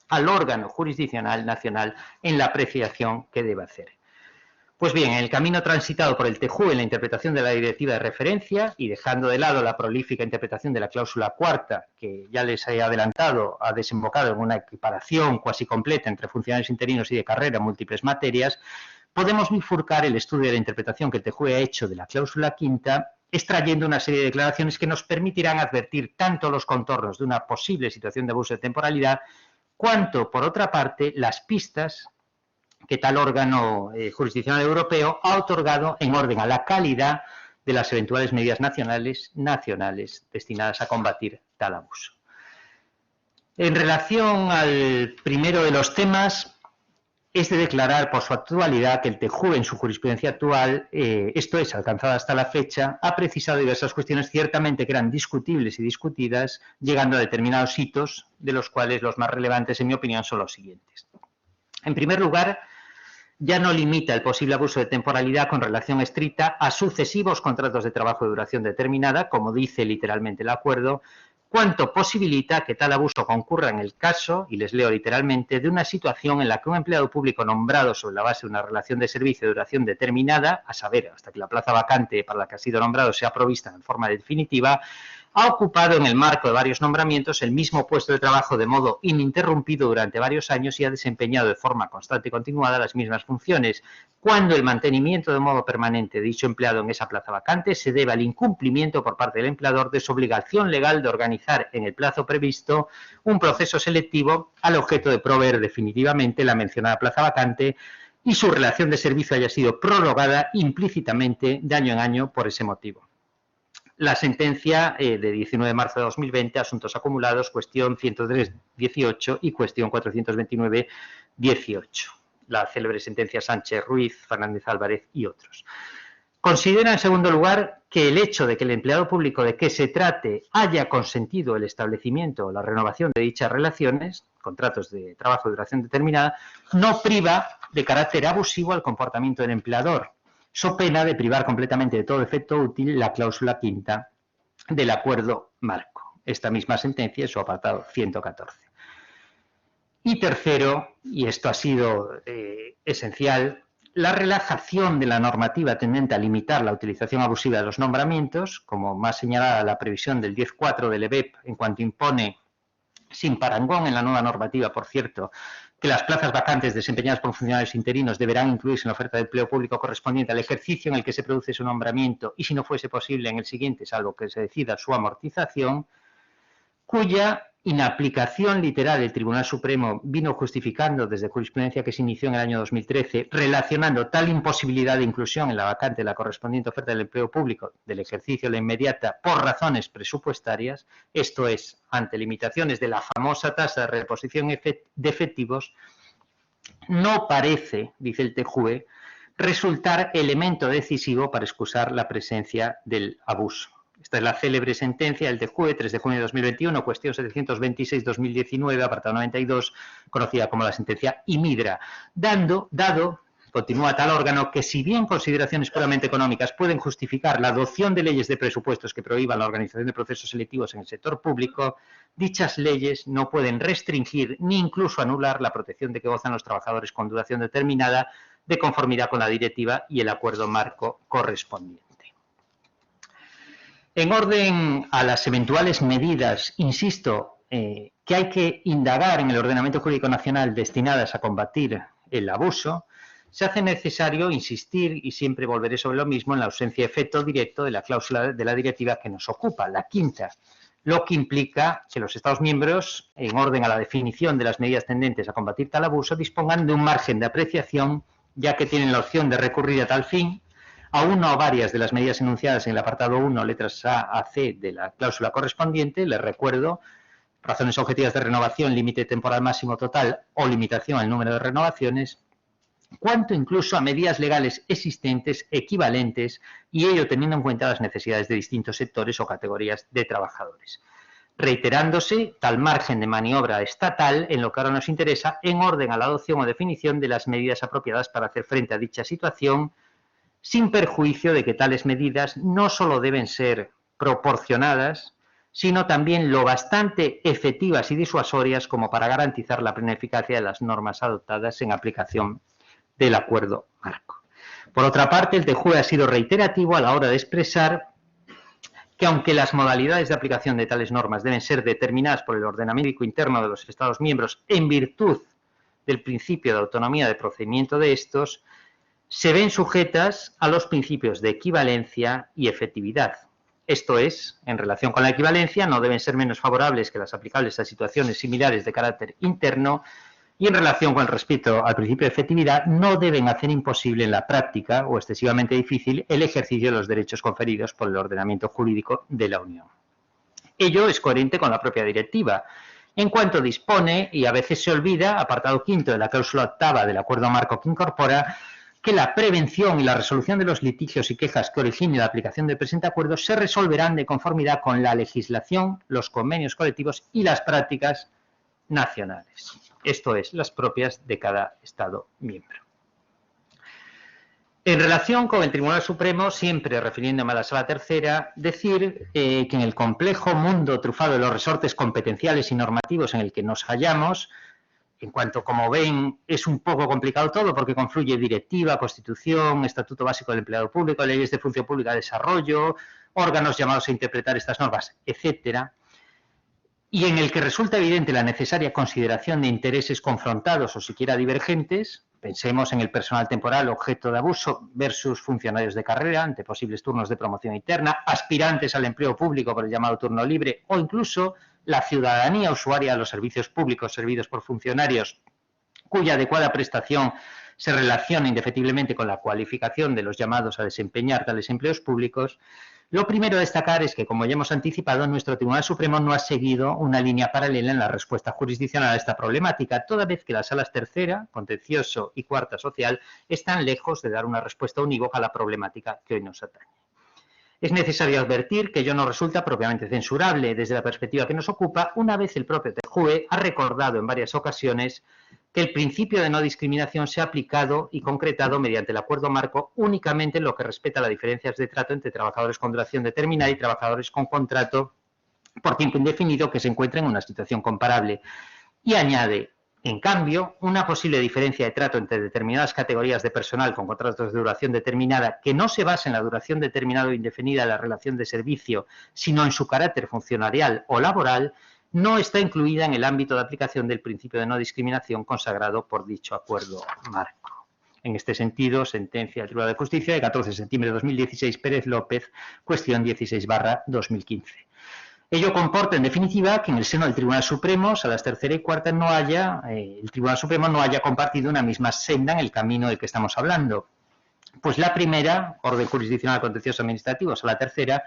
al órgano jurisdiccional nacional en la apreciación que debe hacer. Pues bien, en el camino transitado por el TJUE en la interpretación de la directiva de referencia y dejando de lado la prolífica interpretación de la cláusula cuarta, que ya les he adelantado, ha desembocado en una equiparación cuasi completa entre funcionarios interinos y de carrera en múltiples materias, podemos bifurcar el estudio de la interpretación que el TJUE ha hecho de la cláusula quinta, extrayendo una serie de declaraciones que nos permitirán advertir tanto los contornos de una posible situación de abuso de temporalidad, cuanto, por otra parte, las pistas que tal órgano jurisdiccional europeo ha otorgado en orden a la calidad de las eventuales medidas nacionales destinadas a combatir tal abuso. En relación al primero de los temas, es de declarar por su actualidad que el TJUE en su jurisprudencia actual, esto es, alcanzada hasta la fecha, ha precisado diversas cuestiones ciertamente que eran discutibles y discutidas, llegando a determinados hitos, de los cuales los más relevantes, en mi opinión, son los siguientes. En primer lugar, ya no limita el posible abuso de temporalidad con relación estricta a sucesivos contratos de trabajo de duración determinada, como dice literalmente el acuerdo, cuanto posibilita que tal abuso concurra en el caso, y les leo literalmente, de una situación en la que un empleado público nombrado sobre la base de una relación de servicio de duración determinada, a saber, hasta que la plaza vacante para la que ha sido nombrado sea provista en forma definitiva, ha ocupado en el marco de varios nombramientos el mismo puesto de trabajo de modo ininterrumpido durante varios años y ha desempeñado de forma constante y continuada las mismas funciones, cuando el mantenimiento de modo permanente de dicho empleado en esa plaza vacante se debe al incumplimiento por parte del empleador de su obligación legal de organizar en el plazo previsto un proceso selectivo al objeto de proveer definitivamente la mencionada plaza vacante y su relación de servicio haya sido prorrogada implícitamente de año en año por ese motivo. La sentencia de 19 de marzo de 2020, asuntos acumulados, cuestión 103-18 y cuestión 429-18. La célebre sentencia Sánchez Ruiz, Fernández Álvarez y otros. Considera, en segundo lugar, que el hecho de que el empleado público de que se trate haya consentido el establecimiento o la renovación de dichas relaciones, contratos de trabajo de duración determinada, no priva de carácter abusivo al comportamiento del empleador, so pena de privar completamente de todo efecto útil la cláusula quinta del acuerdo marco. Esta misma sentencia es su apartado 114. Y tercero, y esto ha sido esencial, la relajación de la normativa tendente a limitar la utilización abusiva de los nombramientos, como más señalada la previsión del 10.4 del EBEP en cuanto impone, sin parangón en la nueva normativa, por cierto, que las plazas vacantes desempeñadas por funcionarios interinos deberán incluirse en la oferta de empleo público correspondiente al ejercicio en el que se produce su nombramiento y, si no fuese posible, en el siguiente, salvo que se decida su amortización, cuya inaplicación literal el Tribunal Supremo vino justificando desde jurisprudencia que se inició en el año 2013, relacionando tal imposibilidad de inclusión en la vacante de la correspondiente oferta del empleo público del ejercicio de la inmediata por razones presupuestarias, esto es, ante limitaciones de la famosa tasa de reposición de efectivos, no parece, dice el TJUE, resultar elemento decisivo para excusar la presencia del abuso. Esta es la célebre sentencia del TJUE, 3 de junio de 2021, cuestión 726-2019, apartado 92, conocida como la sentencia Imidra, continúa tal órgano, que si bien consideraciones puramente económicas pueden justificar la adopción de leyes de presupuestos que prohíban la organización de procesos selectivos en el sector público, dichas leyes no pueden restringir ni incluso anular la protección de que gozan los trabajadores con duración determinada de conformidad con la directiva y el acuerdo marco correspondiente. En orden a las eventuales medidas, insisto, que hay que indagar en el ordenamiento jurídico nacional destinadas a combatir el abuso, se hace necesario insistir, y siempre volveré sobre lo mismo, en la ausencia de efecto directo de la cláusula de la directiva que nos ocupa, la quinta, lo que implica que los Estados miembros, en orden a la definición de las medidas tendentes a combatir tal abuso, dispongan de un margen de apreciación, ya que tienen la opción de recurrir a tal fin a una o varias de las medidas enunciadas en el apartado 1, letras A a C de la cláusula correspondiente. Les recuerdo: razones objetivas de renovación, límite temporal máximo total o limitación al número de renovaciones, cuanto incluso a medidas legales existentes equivalentes, y ello teniendo en cuenta las necesidades de distintos sectores o categorías de trabajadores. Reiterándose tal margen de maniobra estatal en lo que ahora nos interesa, en orden a la adopción o definición de las medidas apropiadas para hacer frente a dicha situación, sin perjuicio de que tales medidas no solo deben ser proporcionadas, sino también lo bastante efectivas y disuasorias como para garantizar la plena eficacia de las normas adoptadas en aplicación del acuerdo marco. Por otra parte, el TJUE ha sido reiterativo a la hora de expresar que, aunque las modalidades de aplicación de tales normas deben ser determinadas por el ordenamiento interno de los Estados miembros en virtud del principio de autonomía de procedimiento de estos, se ven sujetas a los principios de equivalencia y efectividad. Esto es, en relación con la equivalencia, no deben ser menos favorables que las aplicables a situaciones similares de carácter interno, y en relación con el respeto al principio de efectividad, no deben hacer imposible en la práctica o excesivamente difícil el ejercicio de los derechos conferidos por el ordenamiento jurídico de la Unión. Ello es coherente con la propia directiva, en cuanto dispone, y a veces se olvida, apartado 5 de la cláusula octava del acuerdo marco que incorpora, que la prevención y la resolución de los litigios y quejas que origine la aplicación del presente acuerdo se resolverán de conformidad con la legislación, los convenios colectivos y las prácticas nacionales. Esto es, las propias de cada Estado miembro. En relación con el Tribunal Supremo, siempre refiriéndome a la Sala Tercera, decir que en el complejo mundo trufado de los resortes competenciales y normativos en el que nos hallamos, en cuanto, como ven, es un poco complicado todo porque confluye directiva, Constitución, Estatuto Básico del Empleado Público, leyes de función pública de desarrollo, órganos llamados a interpretar estas normas, etcétera, y en el que resulta evidente la necesaria consideración de intereses confrontados o siquiera divergentes. Pensemos en el personal temporal objeto de abuso versus funcionarios de carrera ante posibles turnos de promoción interna, aspirantes al empleo público por el llamado turno libre, o incluso la ciudadanía usuaria de los servicios públicos servidos por funcionarios cuya adecuada prestación se relaciona indefectiblemente con la cualificación de los llamados a desempeñar tales empleos públicos. Lo primero a destacar es que, como ya hemos anticipado, nuestro Tribunal Supremo no ha seguido una línea paralela en la respuesta jurisdiccional a esta problemática, toda vez que las salas tercera, contencioso y cuarta social están lejos de dar una respuesta unívoca a la problemática que hoy nos atañe. Es necesario advertir que ello no resulta propiamente censurable desde la perspectiva que nos ocupa, una vez el propio TJUE ha recordado en varias ocasiones que el principio de no discriminación se ha aplicado y concretado mediante el acuerdo marco únicamente en lo que respecta a las diferencias de trato entre trabajadores con duración determinada y trabajadores con contrato por tiempo indefinido que se encuentren en una situación comparable. Y añade, en cambio, una posible diferencia de trato entre determinadas categorías de personal con contratos de duración determinada que no se basa en la duración determinada o indefinida de la relación de servicio, sino en su carácter funcionarial o laboral, no está incluida en el ámbito de aplicación del principio de no discriminación consagrado por dicho acuerdo marco. En este sentido, sentencia del Tribunal de Justicia de 14 de septiembre de 2016, Pérez López, cuestión 16/2015. Ello comporta, en definitiva, que en el seno del Tribunal Supremo, salas tercera y cuarta, el Tribunal Supremo no haya compartido una misma senda en el camino del que estamos hablando. Pues la primera, orden jurisdiccional contencioso administrativo, sala tercera,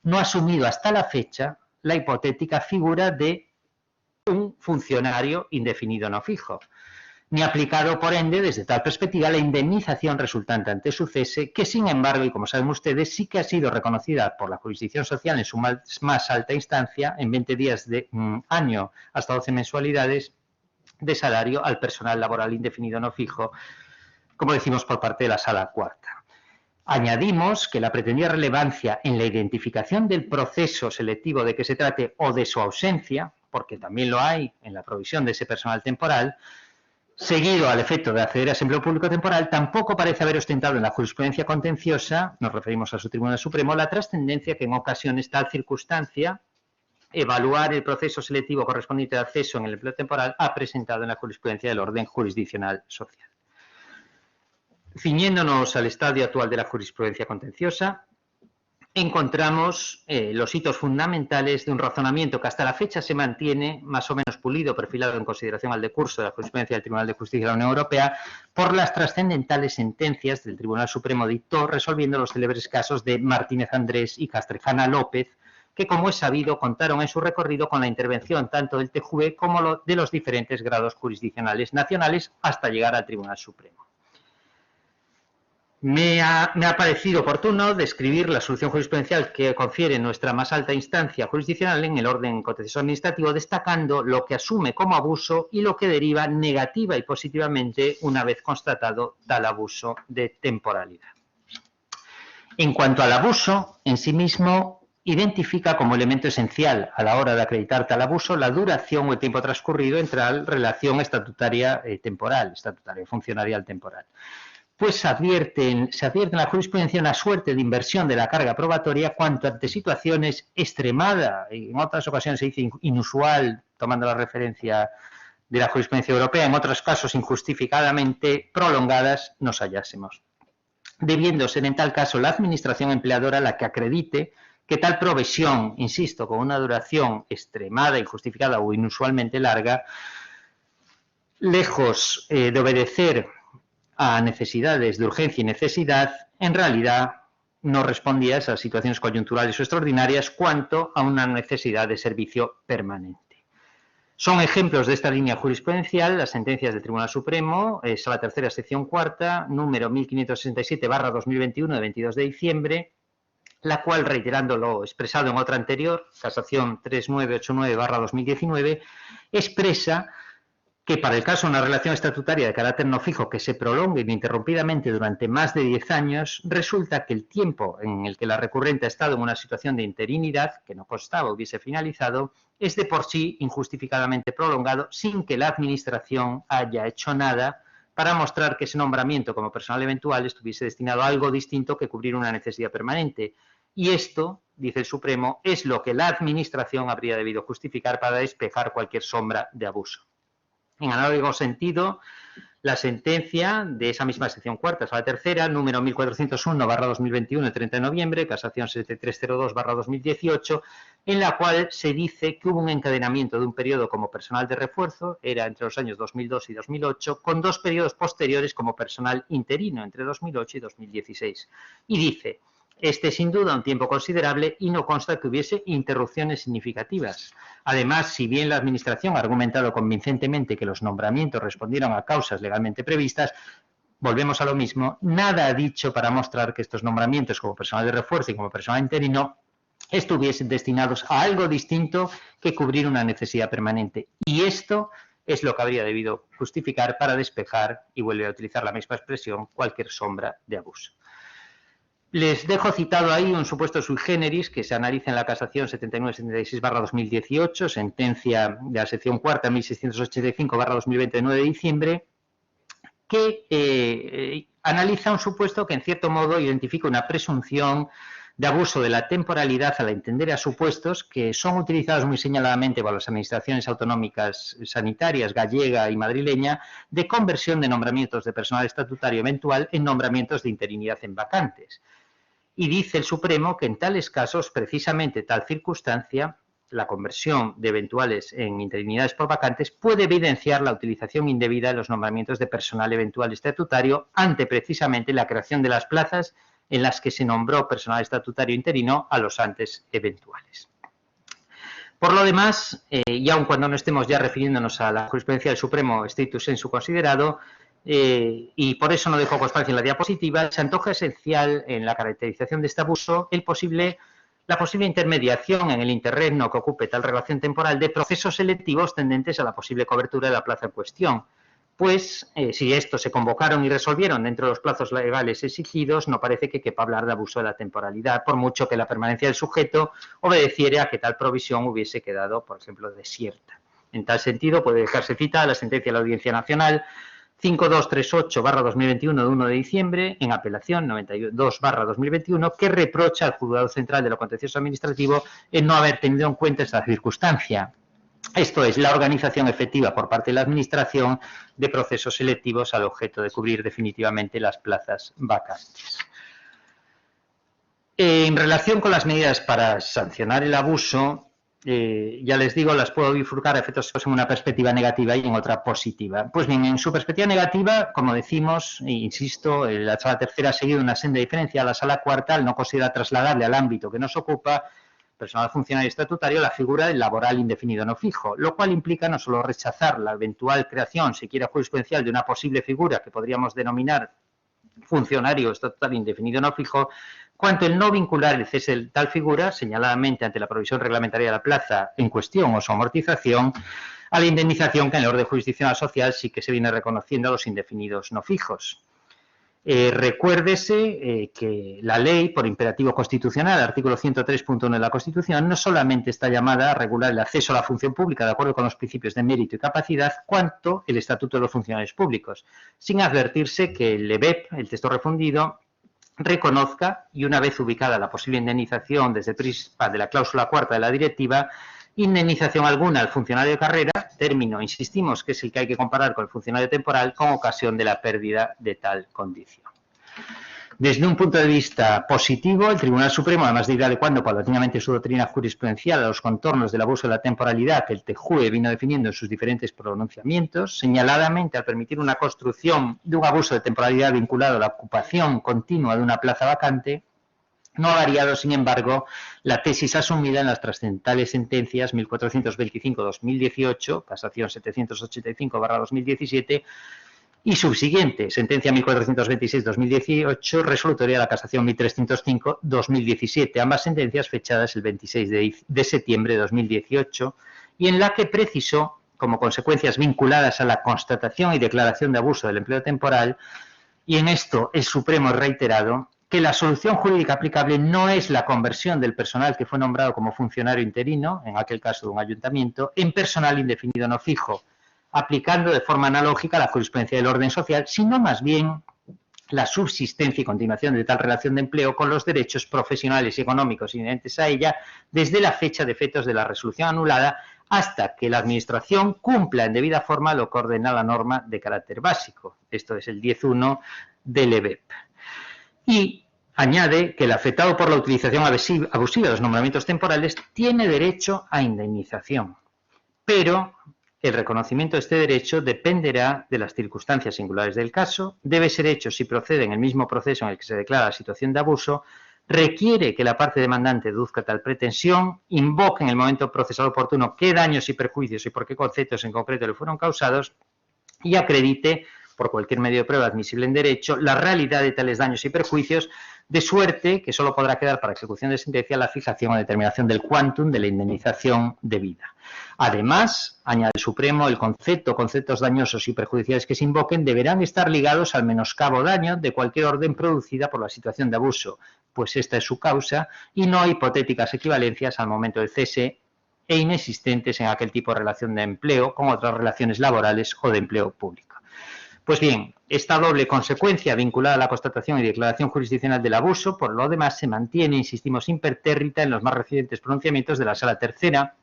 no ha asumido hasta la fecha la hipotética figura de un funcionario indefinido no fijo. ni aplicado, por ende, desde tal perspectiva, la indemnización resultante ante su cese, que, sin embargo, y como saben ustedes, sí que ha sido reconocida por la jurisdicción social en su más alta instancia, en 20 días de año hasta 12 mensualidades de salario al personal laboral indefinido no fijo, como decimos por parte de la Sala Cuarta. Añadimos que la pretendida relevancia en la identificación del proceso selectivo de que se trate o de su ausencia, porque también lo hay en la provisión de ese personal temporal, seguido al efecto de acceder a ese empleo público temporal, tampoco parece haber ostentado en la jurisprudencia contenciosa, nos referimos a su Tribunal Supremo, la trascendencia que en ocasiones tal circunstancia, evaluar el proceso selectivo correspondiente de acceso en el empleo temporal, ha presentado en la jurisprudencia del orden jurisdiccional social. Ciñéndonos al estadio actual de la jurisprudencia contenciosa, encontramos los hitos fundamentales de un razonamiento que hasta la fecha se mantiene más o menos pulido, perfilado en consideración al decurso de la jurisprudencia del Tribunal de Justicia de la Unión Europea, por las trascendentales sentencias del Tribunal Supremo dictó, resolviendo los célebres casos de Martínez Andrés y Castrejana López, que, como es sabido, contaron en su recorrido con la intervención tanto del TJUE como de los diferentes grados jurisdiccionales nacionales hasta llegar al Tribunal Supremo. Me ha parecido oportuno describir la solución jurisprudencial que confiere nuestra más alta instancia jurisdiccional en el orden contencioso administrativo, destacando lo que asume como abuso y lo que deriva negativa y positivamente una vez constatado tal abuso de temporalidad. En cuanto al abuso, en sí mismo identifica como elemento esencial a la hora de acreditar tal abuso la duración o el tiempo transcurrido entre la relación estatutaria temporal, estatutaria funcionarial temporal. Pues se advierte en la jurisprudencia una suerte de inversión de la carga probatoria cuanto ante situaciones extremada, y en otras ocasiones se dice inusual, tomando la referencia de la jurisprudencia europea, en otros casos injustificadamente prolongadas, nos hallásemos. Debiendo ser en tal caso la administración empleadora la que acredite que tal provisión, insisto, con una duración extremada, injustificada o inusualmente larga, lejos de obedecer a necesidades de urgencia y necesidad, en realidad no respondía a esas situaciones coyunturales o extraordinarias cuanto a una necesidad de servicio permanente. Son ejemplos de esta línea jurisprudencial las sentencias del Tribunal Supremo, Sala Tercera, sección cuarta, número 1567/2021 de 22 de diciembre, la cual, reiterando lo expresado en otra anterior, Casación 3989/2019, expresa que para el caso de una relación estatutaria de carácter no fijo que se prolongue ininterrumpidamente durante más de 10 años, resulta que el tiempo en el que la recurrente ha estado en una situación de interinidad, que no constaba hubiese finalizado, es de por sí injustificadamente prolongado sin que la Administración haya hecho nada para mostrar que ese nombramiento como personal eventual estuviese destinado a algo distinto que cubrir una necesidad permanente. Y esto, dice el Supremo, es lo que la Administración habría debido justificar para despejar cualquier sombra de abuso. En análogo sentido, la sentencia de esa misma sección cuarta, Sala Tercera, número 1401/2021, de 30 de noviembre, Casación 7302/2018, en la cual se dice que hubo un encadenamiento de un periodo como personal de refuerzo, era entre los años 2002 y 2008, con dos periodos posteriores como personal interino, entre 2008 y 2016. Y dice: este es sin duda un tiempo considerable y no consta que hubiese interrupciones significativas. Además, si bien la Administración ha argumentado convincentemente que los nombramientos respondieron a causas legalmente previstas, volvemos a lo mismo, nada ha dicho para mostrar que estos nombramientos como personal de refuerzo y como personal interino estuviesen destinados a algo distinto que cubrir una necesidad permanente. Y esto es lo que habría debido justificar para despejar, y vuelve a utilizar la misma expresión, cualquier sombra de abuso. Les dejo citado ahí un supuesto sui generis que se analiza en la Casación 7976/2018, sentencia de la sección cuarta 1685/2020 de 9 de diciembre, que analiza un supuesto que en cierto modo identifica una presunción de abuso de la temporalidad al entender a supuestos que son utilizados muy señaladamente por las administraciones autonómicas sanitarias gallega y madrileña de conversión de nombramientos de personal estatutario eventual en nombramientos de interinidad en vacantes. Y dice el Supremo que en tales casos, precisamente tal circunstancia, la conversión de eventuales en interinidades por vacantes, puede evidenciar la utilización indebida de los nombramientos de personal eventual estatutario ante precisamente la creación de las plazas en las que se nombró personal estatutario interino a los antes eventuales. Por lo demás, y aun cuando no estemos ya refiriéndonos a la jurisprudencia del Supremo stricto sensu considerado, y por eso no dejo constancia en la diapositiva, se antoja esencial en la caracterización de este abuso la posible intermediación en el interregno que ocupe tal relación temporal de procesos selectivos tendentes a la posible cobertura de la plaza en cuestión. Pues, si estos se convocaron y resolvieron dentro de los plazos legales exigidos, no parece que quepa hablar de abuso de la temporalidad, por mucho que la permanencia del sujeto obedeciera a que tal provisión hubiese quedado, por ejemplo, desierta. En tal sentido, puede dejarse cita la sentencia de la Audiencia Nacional 5238/2021 de 1 de diciembre, en apelación 92/2021, que reprocha al Juzgado Central de lo Contencioso Administrativo en no haber tenido en cuenta esta circunstancia. Esto es, la organización efectiva por parte de la Administración de procesos selectivos al objeto de cubrir definitivamente las plazas vacantes. En relación con las medidas para sancionar el abuso, ya les digo, las puedo bifurcar a efectos en una perspectiva negativa y en otra positiva. Pues bien, en su perspectiva negativa, como decimos, insisto, la Sala Tercera ha seguido una senda diferencia a la Sala Cuarta al no considerar trasladable al ámbito que nos ocupa, personal funcionario estatutario, la figura del laboral indefinido no fijo, lo cual implica no solo rechazar la eventual creación, si quiera jurisprudencial, de una posible figura que podríamos denominar funcionario estatutario indefinido no fijo, cuanto el no vincular el cese de tal figura, señaladamente ante la provisión reglamentaria de la plaza en cuestión o su amortización, a la indemnización que en el orden jurisdiccional social sí que se viene reconociendo a los indefinidos no fijos. Recuérdese que la ley, por imperativo constitucional, el artículo 103.1 de la Constitución, no solamente está llamada a regular el acceso a la función pública de acuerdo con los principios de mérito y capacidad, cuanto el Estatuto de los Funcionarios Públicos, sin advertirse que el EBEP, el texto refundido, reconozca, y una vez ubicada la posible indemnización desde el prisma de la cláusula cuarta de la directiva, indemnización alguna al funcionario de carrera, término, insistimos, que es el que hay que comparar con el funcionario temporal, con ocasión de la pérdida de tal condición. Desde un punto de vista positivo, el Tribunal Supremo, además de ir adecuando paulatinamente su doctrina jurisprudencial a los contornos del abuso de la temporalidad que el TJUE vino definiendo en sus diferentes pronunciamientos, señaladamente al permitir una construcción de un abuso de temporalidad vinculado a la ocupación continua de una plaza vacante, no ha variado, sin embargo, la tesis asumida en las trascendentales sentencias 1425/2018, casación 785/2017, y subsiguiente, sentencia 1426/2018, resolutoria de la casación 1305/2017, ambas sentencias fechadas el 26 de septiembre de 2018, y en la que precisó, como consecuencias vinculadas a la constatación y declaración de abuso del empleo temporal, y en esto el Supremo es reiterado, que la solución jurídica aplicable no es la conversión del personal que fue nombrado como funcionario interino, en aquel caso de un ayuntamiento, en personal indefinido no fijo, aplicando de forma analógica la jurisprudencia del orden social, sino más bien la subsistencia y continuación de tal relación de empleo con los derechos profesionales y económicos inherentes a ella desde la fecha de efectos de la resolución anulada hasta que la Administración cumpla en debida forma lo que ordena la norma de carácter básico. Esto es el 10.1 del EBEP. Y añade que el afectado por la utilización abusiva de los nombramientos temporales tiene derecho a indemnización, pero el reconocimiento de este derecho dependerá de las circunstancias singulares del caso, debe ser hecho si procede en el mismo proceso en el que se declara la situación de abuso, requiere que la parte demandante deduzca tal pretensión, invoque en el momento procesal oportuno qué daños y perjuicios y por qué conceptos en concreto le fueron causados y acredite, por cualquier medio de prueba admisible en derecho, la realidad de tales daños y perjuicios, de suerte que solo podrá quedar para ejecución de sentencia la fijación o determinación del quantum de la indemnización debida. Además, añade el Supremo, el conceptos dañosos y perjudiciales que se invoquen deberán estar ligados al menoscabo o daño de cualquier orden producida por la situación de abuso, pues esta es su causa, y no hipotéticas equivalencias al momento del cese e inexistentes en aquel tipo de relación de empleo con otras relaciones laborales o de empleo público. Pues bien, esta doble consecuencia vinculada a la constatación y declaración jurisdiccional del abuso, por lo demás, se mantiene, insistimos, impertérrita en los más recientes pronunciamientos de la Sala Tercera,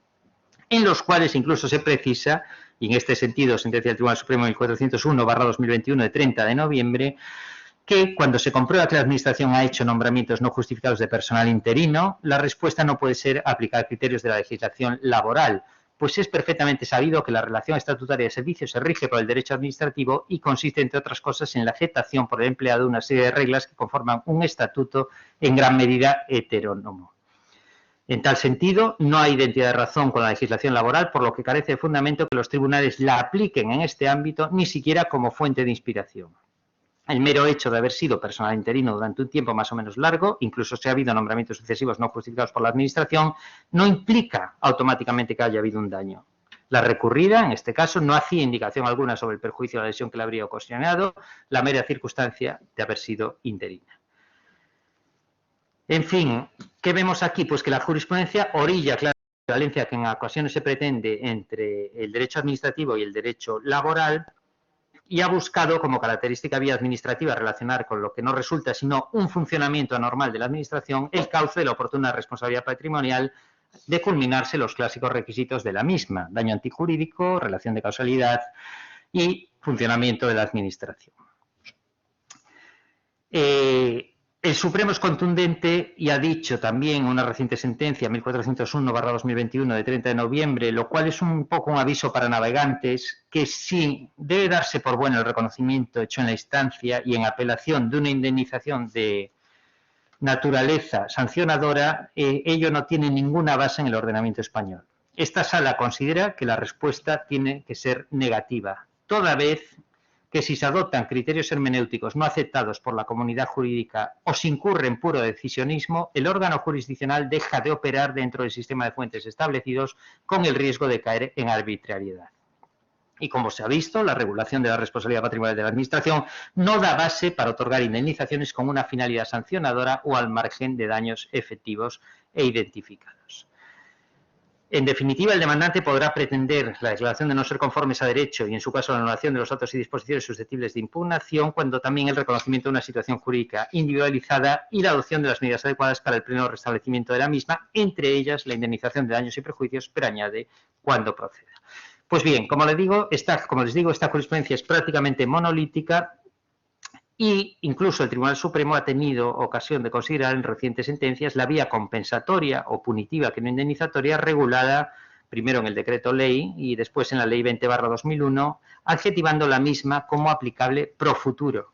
en los cuales incluso se precisa, y en este sentido, sentencia del Tribunal Supremo 1401/2021 de 30 de noviembre, que cuando se comprueba que la Administración ha hecho nombramientos no justificados de personal interino, la respuesta no puede ser aplicar criterios de la legislación laboral, pues es perfectamente sabido que la relación estatutaria de servicio se rige por el derecho administrativo y consiste, entre otras cosas, en la aceptación por el empleado de una serie de reglas que conforman un estatuto en gran medida heterónomo. En tal sentido, no hay identidad de razón con la legislación laboral, por lo que carece de fundamento que los tribunales la apliquen en este ámbito, ni siquiera como fuente de inspiración. El mero hecho de haber sido personal interino durante un tiempo más o menos largo, incluso si ha habido nombramientos sucesivos no justificados por la Administración, no implica automáticamente que haya habido un daño. La recurrida, en este caso, no hacía indicación alguna sobre el perjuicio o la lesión que le habría ocasionado la mera circunstancia de haber sido interina. En fin, ¿qué vemos aquí? Pues que la jurisprudencia orilla claro la equivalencia que en ocasiones se pretende entre el derecho administrativo y el derecho laboral y ha buscado como característica vía administrativa relacionar con lo que no resulta sino un funcionamiento anormal de la Administración el cauce de la oportuna responsabilidad patrimonial de culminarse los clásicos requisitos de la misma, daño antijurídico, relación de causalidad y funcionamiento de la Administración. El Supremo es contundente y ha dicho también en una reciente sentencia, 1401/2021 de 30 de noviembre, lo cual es un poco un aviso para navegantes, que sí debe darse por bueno el reconocimiento hecho en la instancia y en apelación de una indemnización de naturaleza sancionadora, ello no tiene ninguna base en el ordenamiento español. Esta sala considera que la respuesta tiene que ser negativa, toda vez que si se adoptan criterios hermenéuticos no aceptados por la comunidad jurídica o se incurre en puro decisionismo, el órgano jurisdiccional deja de operar dentro del sistema de fuentes establecidos con el riesgo de caer en arbitrariedad. Y como se ha visto, la regulación de la responsabilidad patrimonial de la Administración no da base para otorgar indemnizaciones con una finalidad sancionadora o al margen de daños efectivos e identificados. En definitiva, el demandante podrá pretender la declaración de no ser conformes a derecho y, en su caso, la anulación de los actos y disposiciones susceptibles de impugnación, cuando también el reconocimiento de una situación jurídica individualizada y la adopción de las medidas adecuadas para el pleno restablecimiento de la misma, entre ellas la indemnización de daños y perjuicios, pero añade cuando proceda. Pues bien, como les digo, esta jurisprudencia es prácticamente monolítica y incluso el Tribunal Supremo ha tenido ocasión de considerar en recientes sentencias la vía compensatoria o punitiva que no indemnizatoria regulada primero en el decreto ley y después en la ley 20/2001, adjetivando la misma como aplicable pro futuro.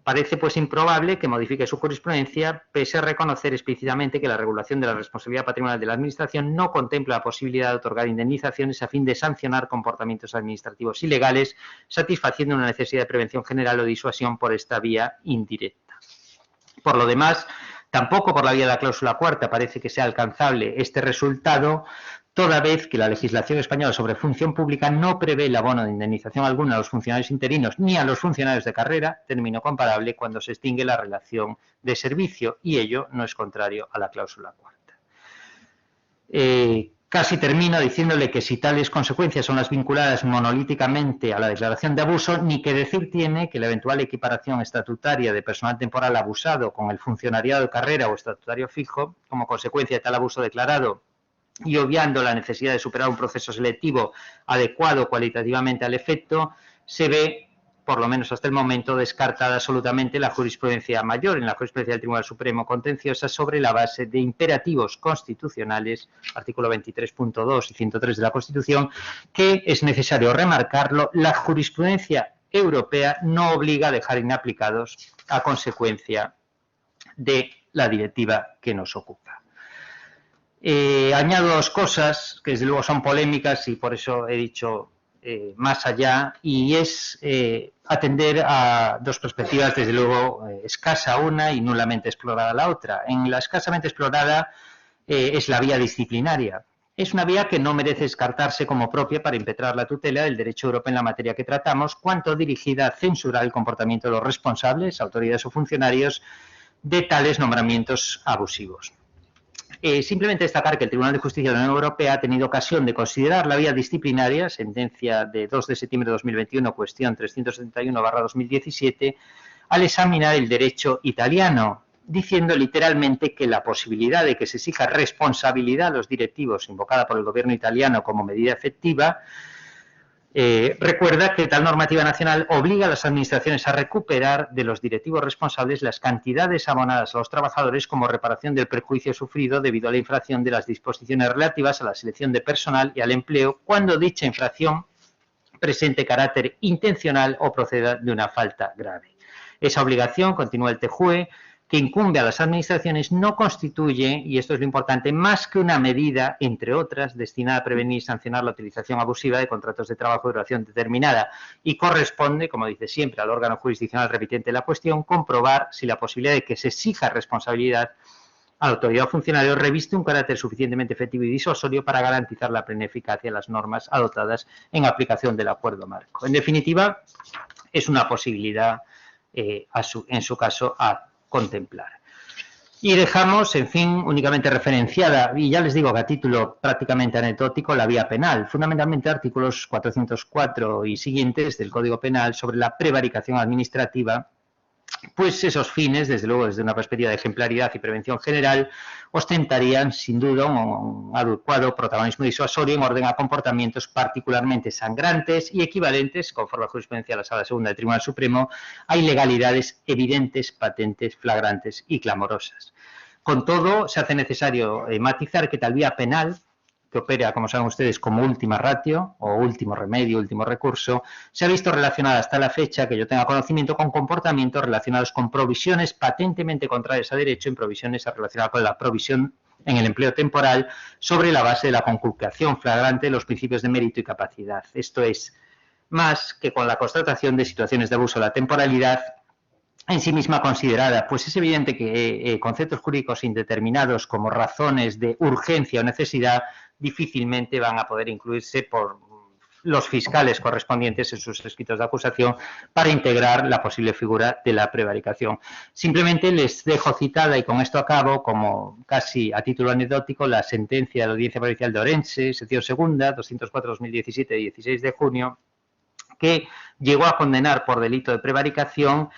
Parece pues improbable que modifique su jurisprudencia, pese a reconocer explícitamente que la regulación de la responsabilidad patrimonial de la Administración no contempla la posibilidad de otorgar indemnizaciones a fin de sancionar comportamientos administrativos ilegales, satisfaciendo una necesidad de prevención general o disuasión por esta vía indirecta. Por lo demás, tampoco por la vía de la cláusula cuarta parece que sea alcanzable este resultado, toda vez que la legislación española sobre función pública no prevé el abono de indemnización alguna a los funcionarios interinos ni a los funcionarios de carrera, término comparable cuando se extingue la relación de servicio, y ello no es contrario a la cláusula cuarta. Casi termino diciéndole que si tales consecuencias son las vinculadas monolíticamente a la declaración de abuso, ni que decir tiene que la eventual equiparación estatutaria de personal temporal abusado con el funcionariado de carrera o estatutario fijo, como consecuencia de tal abuso declarado, y obviando la necesidad de superar un proceso selectivo adecuado cualitativamente al efecto, se ve, por lo menos hasta el momento, descartada absolutamente la jurisprudencia mayor en la jurisprudencia del Tribunal Supremo contenciosa sobre la base de imperativos constitucionales, artículo 23.2 y 103 de la Constitución, que es necesario remarcarlo, la jurisprudencia europea no obliga a dejar inaplicados a consecuencia de la directiva que nos ocupa. Añado dos cosas que desde luego son polémicas y por eso he dicho más allá, y es atender a dos perspectivas desde luego escasa una y nulamente explorada la otra. En la escasamente explorada es la vía disciplinaria. Es una vía que no merece descartarse como propia para impetrar la tutela del derecho europeo en la materia que tratamos, cuanto dirigida a censurar el comportamiento de los responsables, autoridades o funcionarios de tales nombramientos abusivos. Simplemente destacar que el Tribunal de Justicia de la Unión Europea ha tenido ocasión de considerar la vía disciplinaria, sentencia de 2 de septiembre de 2021, cuestión 371/2017, al examinar el derecho italiano, diciendo literalmente que la posibilidad de que se exija responsabilidad a los directivos invocada por el gobierno italiano como medida efectiva, recuerda que tal normativa nacional obliga a las administraciones a recuperar de los directivos responsables las cantidades abonadas a los trabajadores como reparación del perjuicio sufrido debido a la infracción de las disposiciones relativas a la selección de personal y al empleo cuando dicha infracción presente carácter intencional o proceda de una falta grave. Esa obligación, continúa el TJUE, que incumbe a las administraciones no constituye, y esto es lo importante, más que una medida, entre otras, destinada a prevenir y sancionar la utilización abusiva de contratos de trabajo de duración determinada y corresponde, como dice siempre, al órgano jurisdiccional repitente de la cuestión, comprobar si la posibilidad de que se exija responsabilidad a la autoridad o funcionario reviste un carácter suficientemente efectivo y disuasorio para garantizar la plena eficacia de las normas adoptadas en aplicación del acuerdo marco. En definitiva, es una posibilidad, en su caso, a contemplar. Y dejamos, en fin, únicamente referenciada, y ya les digo que a título prácticamente anecdótico, la vía penal, fundamentalmente artículos 404 y siguientes del Código Penal sobre la prevaricación administrativa, pues esos fines, desde luego desde una perspectiva de ejemplaridad y prevención general, ostentarían sin duda un adecuado protagonismo disuasorio en orden a comportamientos particularmente sangrantes y equivalentes, conforme a la jurisprudencia de la Sala Segunda del Tribunal Supremo, a ilegalidades evidentes, patentes, flagrantes y clamorosas. Con todo, se hace necesario matizar que tal vía penal, que opera, como saben ustedes, como última ratio o último remedio, último recurso, se ha visto relacionada hasta la fecha, que yo tenga conocimiento, con comportamientos relacionados con provisiones patentemente contrarias a derecho, en provisiones relacionadas con la provisión en el empleo temporal, sobre la base de la conculcación flagrante de los principios de mérito y capacidad. Esto es, más que con la constatación de situaciones de abuso de la temporalidad en sí misma considerada, pues es evidente que conceptos jurídicos indeterminados como razones de urgencia o necesidad difícilmente van a poder incluirse por los fiscales correspondientes en sus escritos de acusación para integrar la posible figura de la prevaricación. Simplemente les dejo citada, y con esto acabo, como casi a título anecdótico, la sentencia de la Audiencia Provincial de Orense, sección segunda, 204-2017, 16 de junio, que llegó a condenar por delito de prevaricación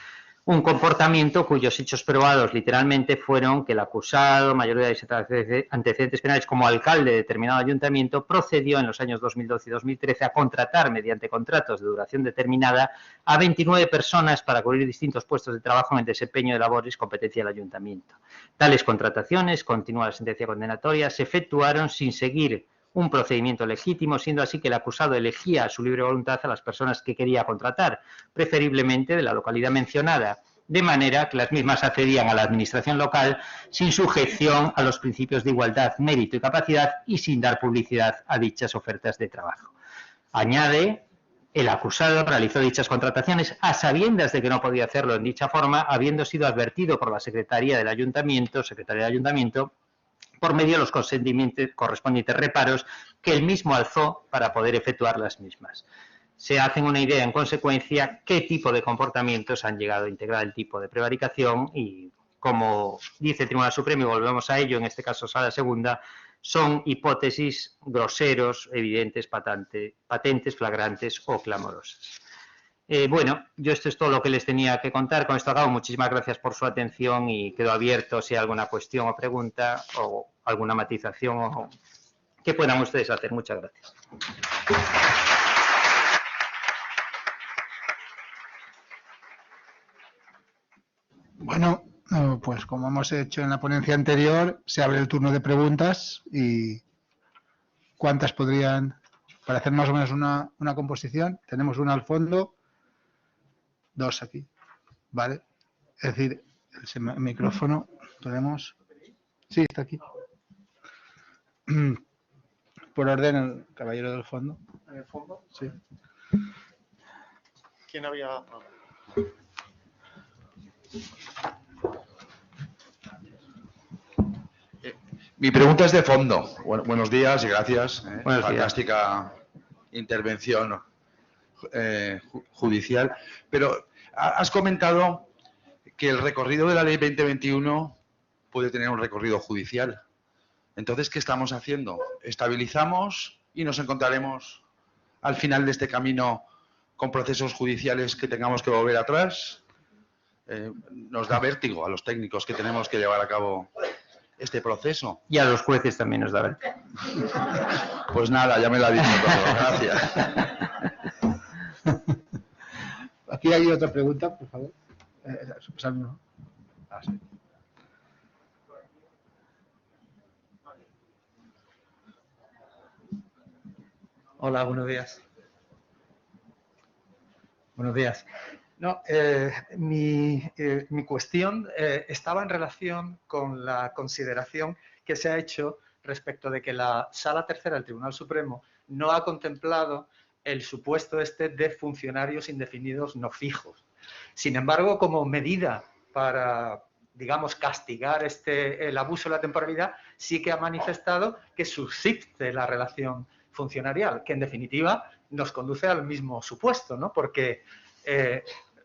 un comportamiento cuyos hechos probados literalmente fueron que el acusado, mayor de antecedentes penales como alcalde de determinado ayuntamiento, procedió en los años 2012 y 2013 a contratar mediante contratos de duración determinada a 29 personas para cubrir distintos puestos de trabajo en el desempeño de labores competencia del ayuntamiento. Tales contrataciones, continúa la sentencia condenatoria, se efectuaron sin seguir un procedimiento legítimo, siendo así que el acusado elegía a su libre voluntad a las personas que quería contratar, preferiblemente de la localidad mencionada, de manera que las mismas accedían a la administración local sin sujeción a los principios de igualdad, mérito y capacidad y sin dar publicidad a dichas ofertas de trabajo. Añade, el acusado realizó dichas contrataciones a sabiendas de que no podía hacerlo en dicha forma, habiendo sido advertido por la Secretaría del Ayuntamiento, por medio de los correspondientes reparos que él mismo alzó para poder efectuar las mismas. Se hacen una idea, en consecuencia, qué tipo de comportamientos han llegado a integrar el tipo de prevaricación y, como dice el Tribunal Supremo, y volvemos a ello, en este caso Sala Segunda, son hipótesis groseros, evidentes, patentes, flagrantes o clamorosas. Bueno, yo esto es todo lo que les tenía que contar. Con esto acabo. Muchísimas gracias por su atención y quedo abierto si hay alguna cuestión o pregunta o alguna matización o que puedan ustedes hacer. Muchas gracias.
Bueno, pues como hemos hecho en la ponencia anterior, se abre el turno de preguntas y ¿cuántas podrían, para hacer más o menos una composición? Tenemos una al fondo, dos aquí, ¿vale? Es decir, el micrófono, tenemos... Sí, está aquí. Por orden, el caballero del fondo.
¿En el fondo?
Sí.
¿Quién había...? Mi pregunta es de fondo. Buenos días y gracias.
Buenos días.
Fantástica intervención judicial. Pero has comentado que el recorrido de la Ley 2021 puede tener un recorrido judicial. Entonces, ¿qué estamos haciendo? ¿Estabilizamos y nos encontraremos al final de este camino con procesos judiciales que tengamos que volver atrás? Nos da vértigo a los técnicos que tenemos que llevar a cabo este proceso.
Y a los jueces también nos da vértigo.
Pues nada, ya me lo ha dicho todo. Gracias.
Aquí hay otra pregunta, por favor. Sí.
Hola, buenos días. Buenos días. No, mi cuestión estaba en relación con la consideración que se ha hecho respecto de que la Sala Tercera del Tribunal Supremo no ha contemplado el supuesto de funcionarios indefinidos no fijos. Sin embargo, como medida para, digamos, castigar el abuso de la temporalidad, sí que ha manifestado que subsiste la relación funcionarial, que en definitiva nos conduce al mismo supuesto, ¿no? Porque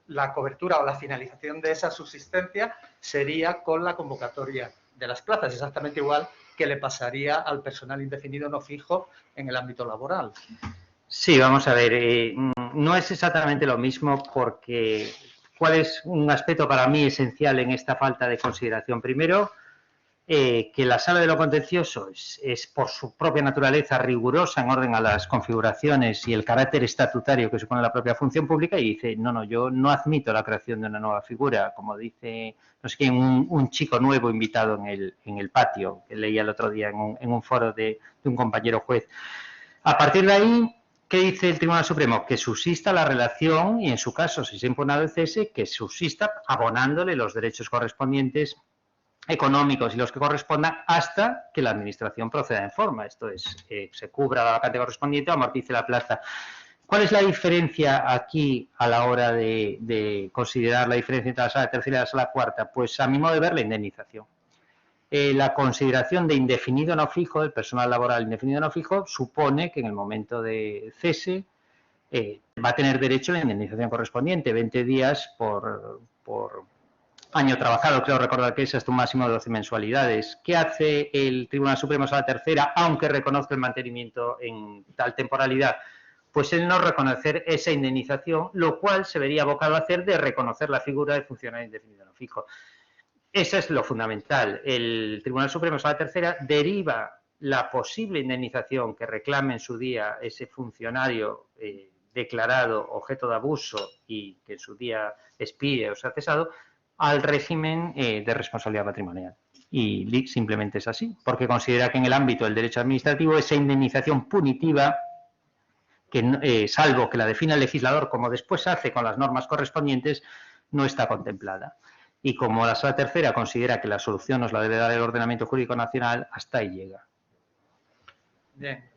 la cobertura o la finalización de esa subsistencia sería con la convocatoria de las plazas, exactamente igual que le pasaría al personal indefinido no fijo en el ámbito laboral.
Sí, vamos a ver, no es exactamente lo mismo porque ¿cuál es un aspecto para mí esencial en esta falta de consideración? Primero, que la sala de lo contencioso es por su propia naturaleza rigurosa en orden a las configuraciones y el carácter estatutario que supone la propia función pública y dice, no, yo no admito la creación de una nueva figura, como dice, no sé quién, un chico nuevo invitado en el patio, que leía el otro día en un foro de un compañero juez. A partir de ahí, ¿qué dice el Tribunal Supremo? Que subsista la relación y, en su caso, si se ha impugnado el cese, que subsista abonándole los derechos correspondientes económicos y los que correspondan hasta que la Administración proceda en forma. Esto es, se cubra la vacante correspondiente o amortice la plaza. ¿Cuál es la diferencia aquí a la hora de considerar la diferencia entre la sala tercera y la sala cuarta? Pues a mi modo de ver, la indemnización. La consideración de indefinido no fijo, del personal laboral indefinido no fijo, supone que en el momento de cese va a tener derecho a la indemnización correspondiente, 20 días por año trabajado, creo recordar que es hasta un máximo de 12 mensualidades. ¿Qué hace el Tribunal Supremo Sala Tercera, aunque reconozca el mantenimiento en tal temporalidad? Pues el no reconocer esa indemnización, lo cual se vería abocado a hacer de reconocer la figura de funcionario indefinido no fijo. Eso es lo fundamental. El Tribunal Supremo Sala Tercera deriva la posible indemnización que reclame en su día ese funcionario declarado objeto de abuso y que en su día expire o sea cesado, al régimen de responsabilidad patrimonial. Y simplemente es así, porque considera que en el ámbito del derecho administrativo esa indemnización punitiva, que salvo que la defina el legislador, como después hace con las normas correspondientes, no está contemplada. Y como la Sala Tercera considera que la solución nos la debe dar el ordenamiento jurídico nacional, hasta ahí llega.
Bien.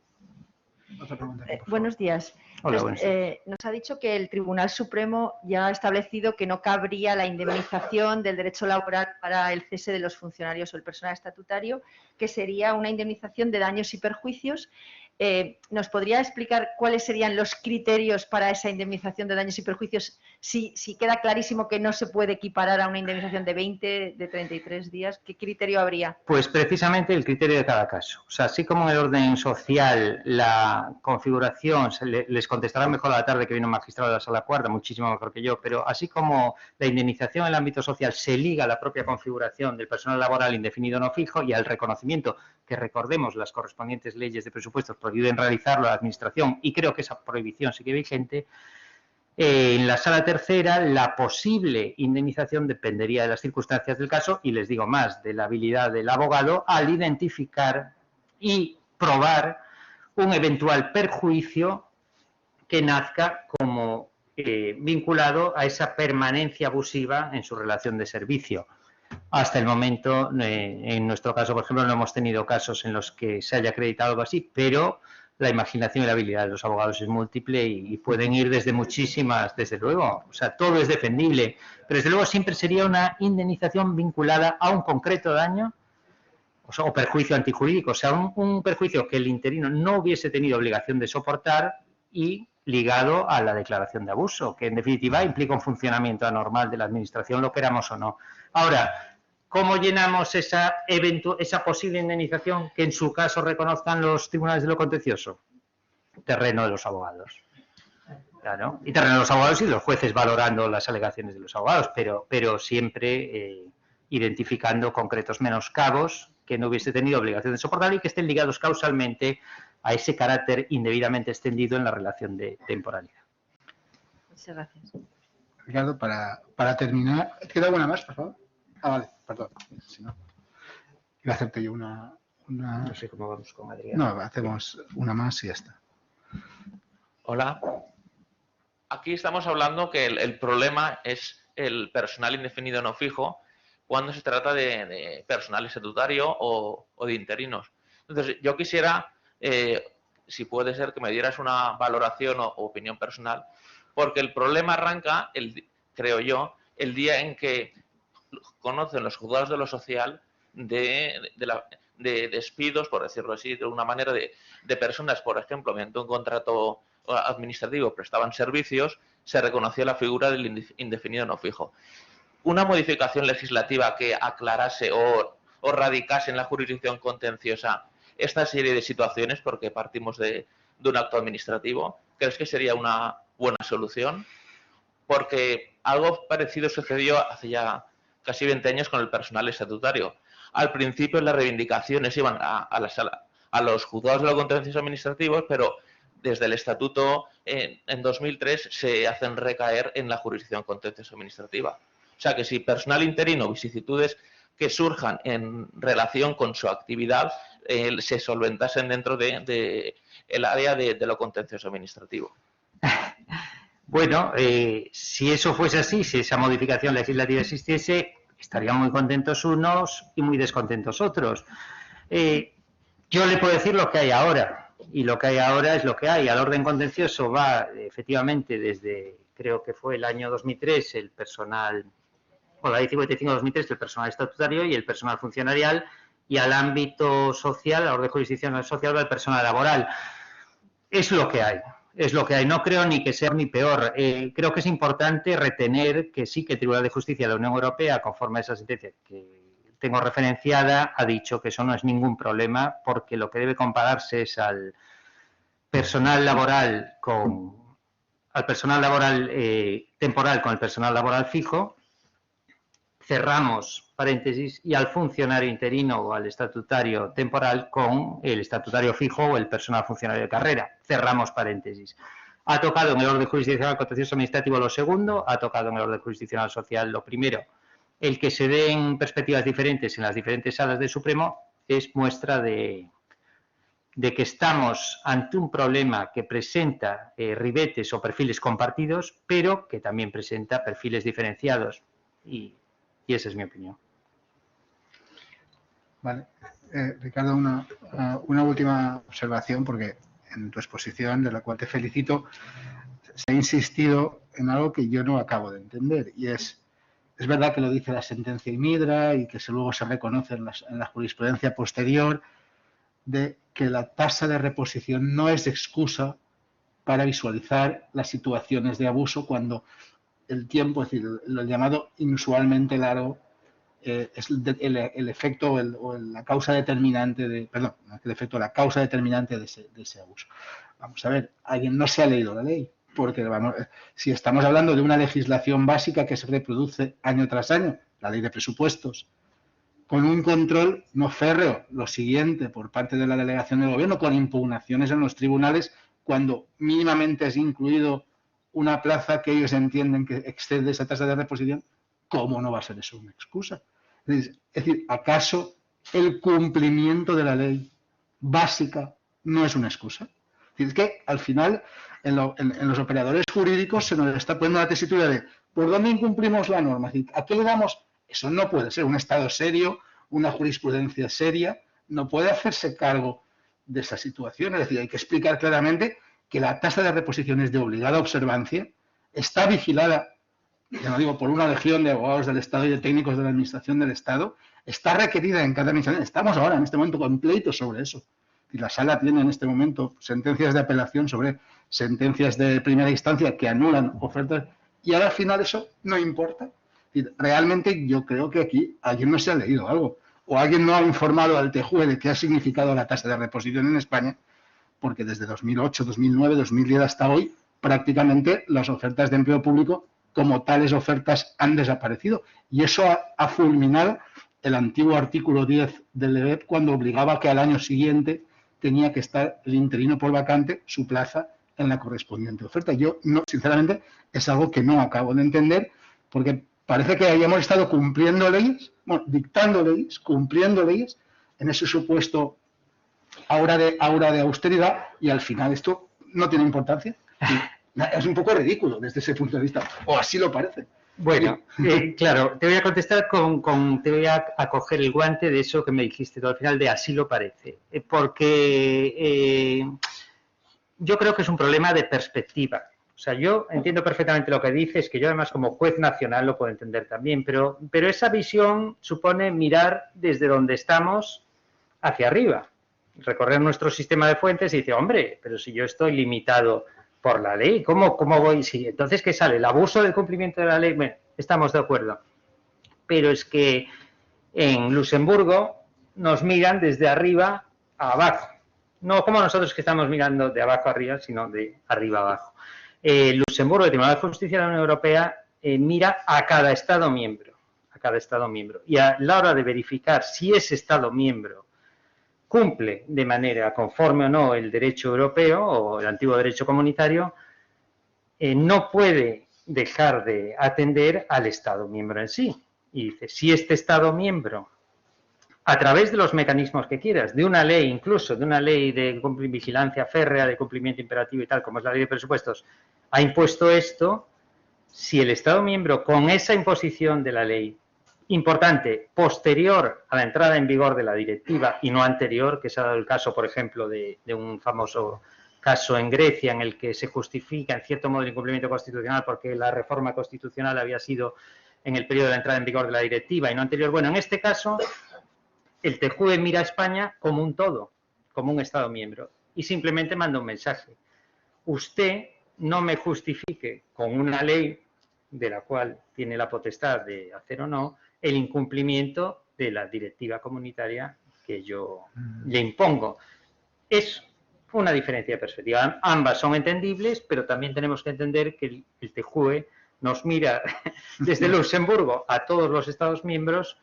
Otra pregunta,
buenos días.
Hola, buenos días.
Nos ha dicho que el Tribunal Supremo ya ha establecido que no cabría la indemnización del derecho laboral para el cese de los funcionarios o el personal estatutario, que sería una indemnización de daños y perjuicios. ¿Nos podría explicar cuáles serían los criterios para esa indemnización de daños y perjuicios? Si queda clarísimo que no se puede equiparar a una indemnización de 20, de 33 días, ¿qué criterio habría?
Pues precisamente el criterio de cada caso. O sea, así como en el orden social la configuración, les contestará mejor a la tarde que viene un magistrado de la Sala Cuarta, muchísimo mejor que yo, pero así como la indemnización en el ámbito social se liga a la propia configuración del personal laboral indefinido no fijo y al reconocimiento, que recordemos las correspondientes leyes de presupuestos prohíben realizarlo a la Administración y creo que esa prohibición sigue vigente. En la Sala Tercera la posible indemnización dependería de las circunstancias del caso y les digo más, de la habilidad del abogado al identificar y probar un eventual perjuicio que nazca como vinculado a esa permanencia abusiva en su relación de servicio. Hasta el momento, en nuestro caso, por ejemplo, no hemos tenido casos en los que se haya acreditado algo así, pero la imaginación y la habilidad de los abogados es múltiple y pueden ir desde muchísimas, desde luego, o sea, todo es defendible, pero desde luego siempre sería una indemnización vinculada a un concreto daño o perjuicio antijurídico, o sea, un perjuicio que el interino no hubiese tenido obligación de soportar y ligado a la declaración de abuso, que en definitiva implica un funcionamiento anormal de la Administración, lo queramos o no. Ahora, ¿cómo llenamos esa posible indemnización que en su caso reconozcan los tribunales de lo contencioso? Terreno de los abogados. Claro, y terreno de los abogados y de los jueces valorando las alegaciones de los abogados, pero siempre identificando concretos menoscabos que no hubiese tenido obligación de soportar y que estén ligados causalmente a ese carácter indebidamente extendido en la relación de temporalidad.
Muchas gracias.
Ricardo, para terminar, ¿queda alguna más, por favor? Ah, vale, perdón. Si no, iba a hacerte yo una...
No sé cómo vamos con Adrián.
No, hacemos una más y ya está.
Hola. aquí estamos hablando que el problema es el personal indefinido no fijo cuando se trata de personal estatutario o de interinos. Entonces, yo quisiera, si puede ser, que me dieras una valoración o opinión personal, porque el problema arranca, creo yo, el día en que conocen los juzgados de lo social de despidos, por decirlo así, de una manera de personas, por ejemplo, mediante un contrato administrativo prestaban servicios, se reconoció la figura del indefinido no fijo. Una modificación legislativa que aclarase o radicase en la jurisdicción contenciosa esta serie de situaciones, porque partimos de un acto administrativo, ¿crees que sería una buena solución? Porque algo parecido sucedió hace ya casi 20 años con el personal estatutario. Al principio las reivindicaciones iban a los juzgados de lo contencioso administrativos, pero desde el estatuto en 2003 se hacen recaer en la jurisdicción contencioso administrativa. O sea que si personal interino, vicisitudes que surjan en relación con su actividad, se solventasen dentro de el área de lo contencioso administrativo.
Bueno, si eso fuese así, si esa modificación legislativa existiese, estarían muy contentos unos y muy descontentos otros. Yo le puedo decir lo que hay ahora, y lo que hay ahora es lo que hay. Al orden contencioso va, efectivamente, desde, creo que fue el año 2003, el personal, o la ley 55-2003, el personal estatutario y el personal funcionarial, y al ámbito social, a la orden jurisdiccional social, va el personal laboral. Es lo que hay. Es lo que hay. No creo ni que sea ni peor. Creo que es importante retener que sí que el Tribunal de Justicia de la Unión Europea, conforme a esa sentencia que tengo referenciada, ha dicho que eso no es ningún problema, porque lo que debe compararse es al personal laboral temporal con el personal laboral fijo. Cerramos paréntesis, y al funcionario interino o al estatutario temporal con el estatutario fijo o el personal funcionario de carrera. Cerramos paréntesis. Ha tocado en el orden jurisdiccional contencioso administrativo lo segundo, ha tocado en el orden jurisdiccional social lo primero. El que se den perspectivas diferentes en las diferentes salas del Supremo es muestra de que estamos ante un problema que presenta ribetes o perfiles compartidos, pero que también presenta perfiles diferenciados. Y esa es mi opinión.
Vale. Ricardo, una última observación, porque en tu exposición, de la cual te felicito, se ha insistido en algo que yo no acabo de entender, y es verdad que lo dice la sentencia Imidra y que luego se reconoce en la jurisprudencia posterior, de que la tasa de reposición no es excusa para visualizar las situaciones de abuso cuando el tiempo, es decir, lo llamado inusualmente largo, es el efecto o la causa determinante de, perdón, el efecto, la causa determinante de ese abuso. Vamos a ver, alguien no se ha leído la ley, porque vamos, si estamos hablando de una legislación básica que se reproduce año tras año, la ley de presupuestos, con un control no férreo, lo siguiente, por parte de la delegación del gobierno, con impugnaciones en los tribunales, cuando mínimamente es incluido una plaza que ellos entienden que excede esa tasa de reposición, ¿cómo no va a ser eso una excusa? Es decir, ¿acaso el cumplimiento de la ley básica no es una excusa? Es decir, que al final en los operadores jurídicos se nos está poniendo la tesitura de ¿por dónde incumplimos la norma? Es decir, ¿a qué le damos? Eso no puede ser. Un Estado serio, una jurisprudencia seria, no puede hacerse cargo de esa situación. Es decir, hay que explicar claramente que la tasa de reposiciones de obligada observancia está vigilada, ya no digo por una legión de abogados del Estado y de técnicos de la Administración del Estado, está requerida en cada administración. Estamos ahora, en este momento, con pleitos sobre eso. Y la Sala tiene en este momento sentencias de apelación sobre sentencias de primera instancia que anulan ofertas, y ahora al final eso no importa. Realmente yo creo que aquí alguien no se ha leído algo, o alguien no ha informado al TJUE de qué ha significado la tasa de reposición en España, porque desde 2008, 2009, 2010 hasta hoy, prácticamente las ofertas de empleo público como tales ofertas han desaparecido. Y eso ha fulminado el antiguo artículo 10 del LEBEP, cuando obligaba que al año siguiente tenía que estar el interino por vacante su plaza en la correspondiente oferta. Yo, no, sinceramente, es algo que no acabo de entender, porque parece que hayamos estado cumpliendo leyes, bueno, dictando leyes, cumpliendo leyes, en ese supuesto aura de austeridad, y al final esto no tiene importancia. Es un poco ridículo desde ese punto de vista, o así lo parece.
Bueno, claro, te voy a contestar te voy a coger el guante de eso que me dijiste tú al final, de así lo parece. Porque yo creo que es un problema de perspectiva. O sea, yo entiendo perfectamente lo que dices, que yo además como juez nacional lo puedo entender también, pero esa visión supone mirar desde donde estamos hacia arriba, recorrer nuestro sistema de fuentes y decir, hombre, pero si yo estoy limitado por la ley, ¿cómo voy? Sí, entonces, ¿qué sale? ¿El abuso del cumplimiento de la ley? Bueno, estamos de acuerdo. Pero es que en Luxemburgo nos miran desde arriba a abajo. No como nosotros que estamos mirando de abajo a arriba, sino de arriba a abajo. Luxemburgo, el Tribunal de Justicia de la Unión Europea, mira a cada Estado miembro. A cada Estado miembro. Y a la hora de verificar si ese Estado miembro cumple de manera conforme o no el derecho europeo o el antiguo derecho comunitario, no puede dejar de atender al Estado miembro en sí. Y dice, si este Estado miembro, a través de los mecanismos que quieras, de una ley, incluso de una ley de vigilancia férrea, de cumplimiento imperativo y tal, como es la ley de presupuestos, ha impuesto esto, si el Estado miembro con esa imposición de la ley, importante, posterior a la entrada en vigor de la directiva y no anterior, que se ha dado el caso, por ejemplo, de un famoso caso en Grecia en el que se justifica en cierto modo el incumplimiento constitucional porque la reforma constitucional había sido en el periodo de la entrada en vigor de la directiva y no anterior. Bueno, en este caso, el TJUE mira a España como un todo, como un Estado miembro, y simplemente manda un mensaje. Usted no me justifique con una ley de la cual tiene la potestad de hacer o no el incumplimiento de la directiva comunitaria que yo le impongo. Es una diferencia de perspectiva. Ambas son entendibles, pero también tenemos que entender que el TJUE nos mira desde Luxemburgo a todos los Estados miembros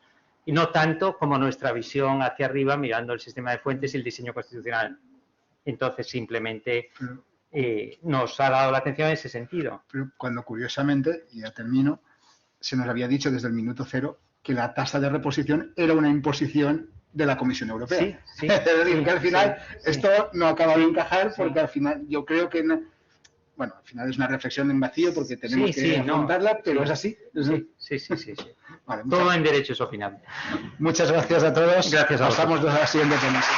y no tanto como nuestra visión hacia arriba mirando el sistema de fuentes y el diseño constitucional. Entonces, simplemente nos ha dado la atención en ese sentido.
Pero cuando, curiosamente, y ya termino, se nos había dicho desde el minuto cero que la tasa de reposición era una imposición de la Comisión Europea.
Sí, sí,
es decir, que al final
sí,
esto no acaba de encajar porque al final yo creo que... Bueno, al final es una reflexión en vacío porque tenemos que afrontarla, pero es así.
Sí.
Vale,
todo en derecho es opinable.
Muchas gracias a todos.
Gracias a vosotros.
Pasamos a la siguiente ponencia.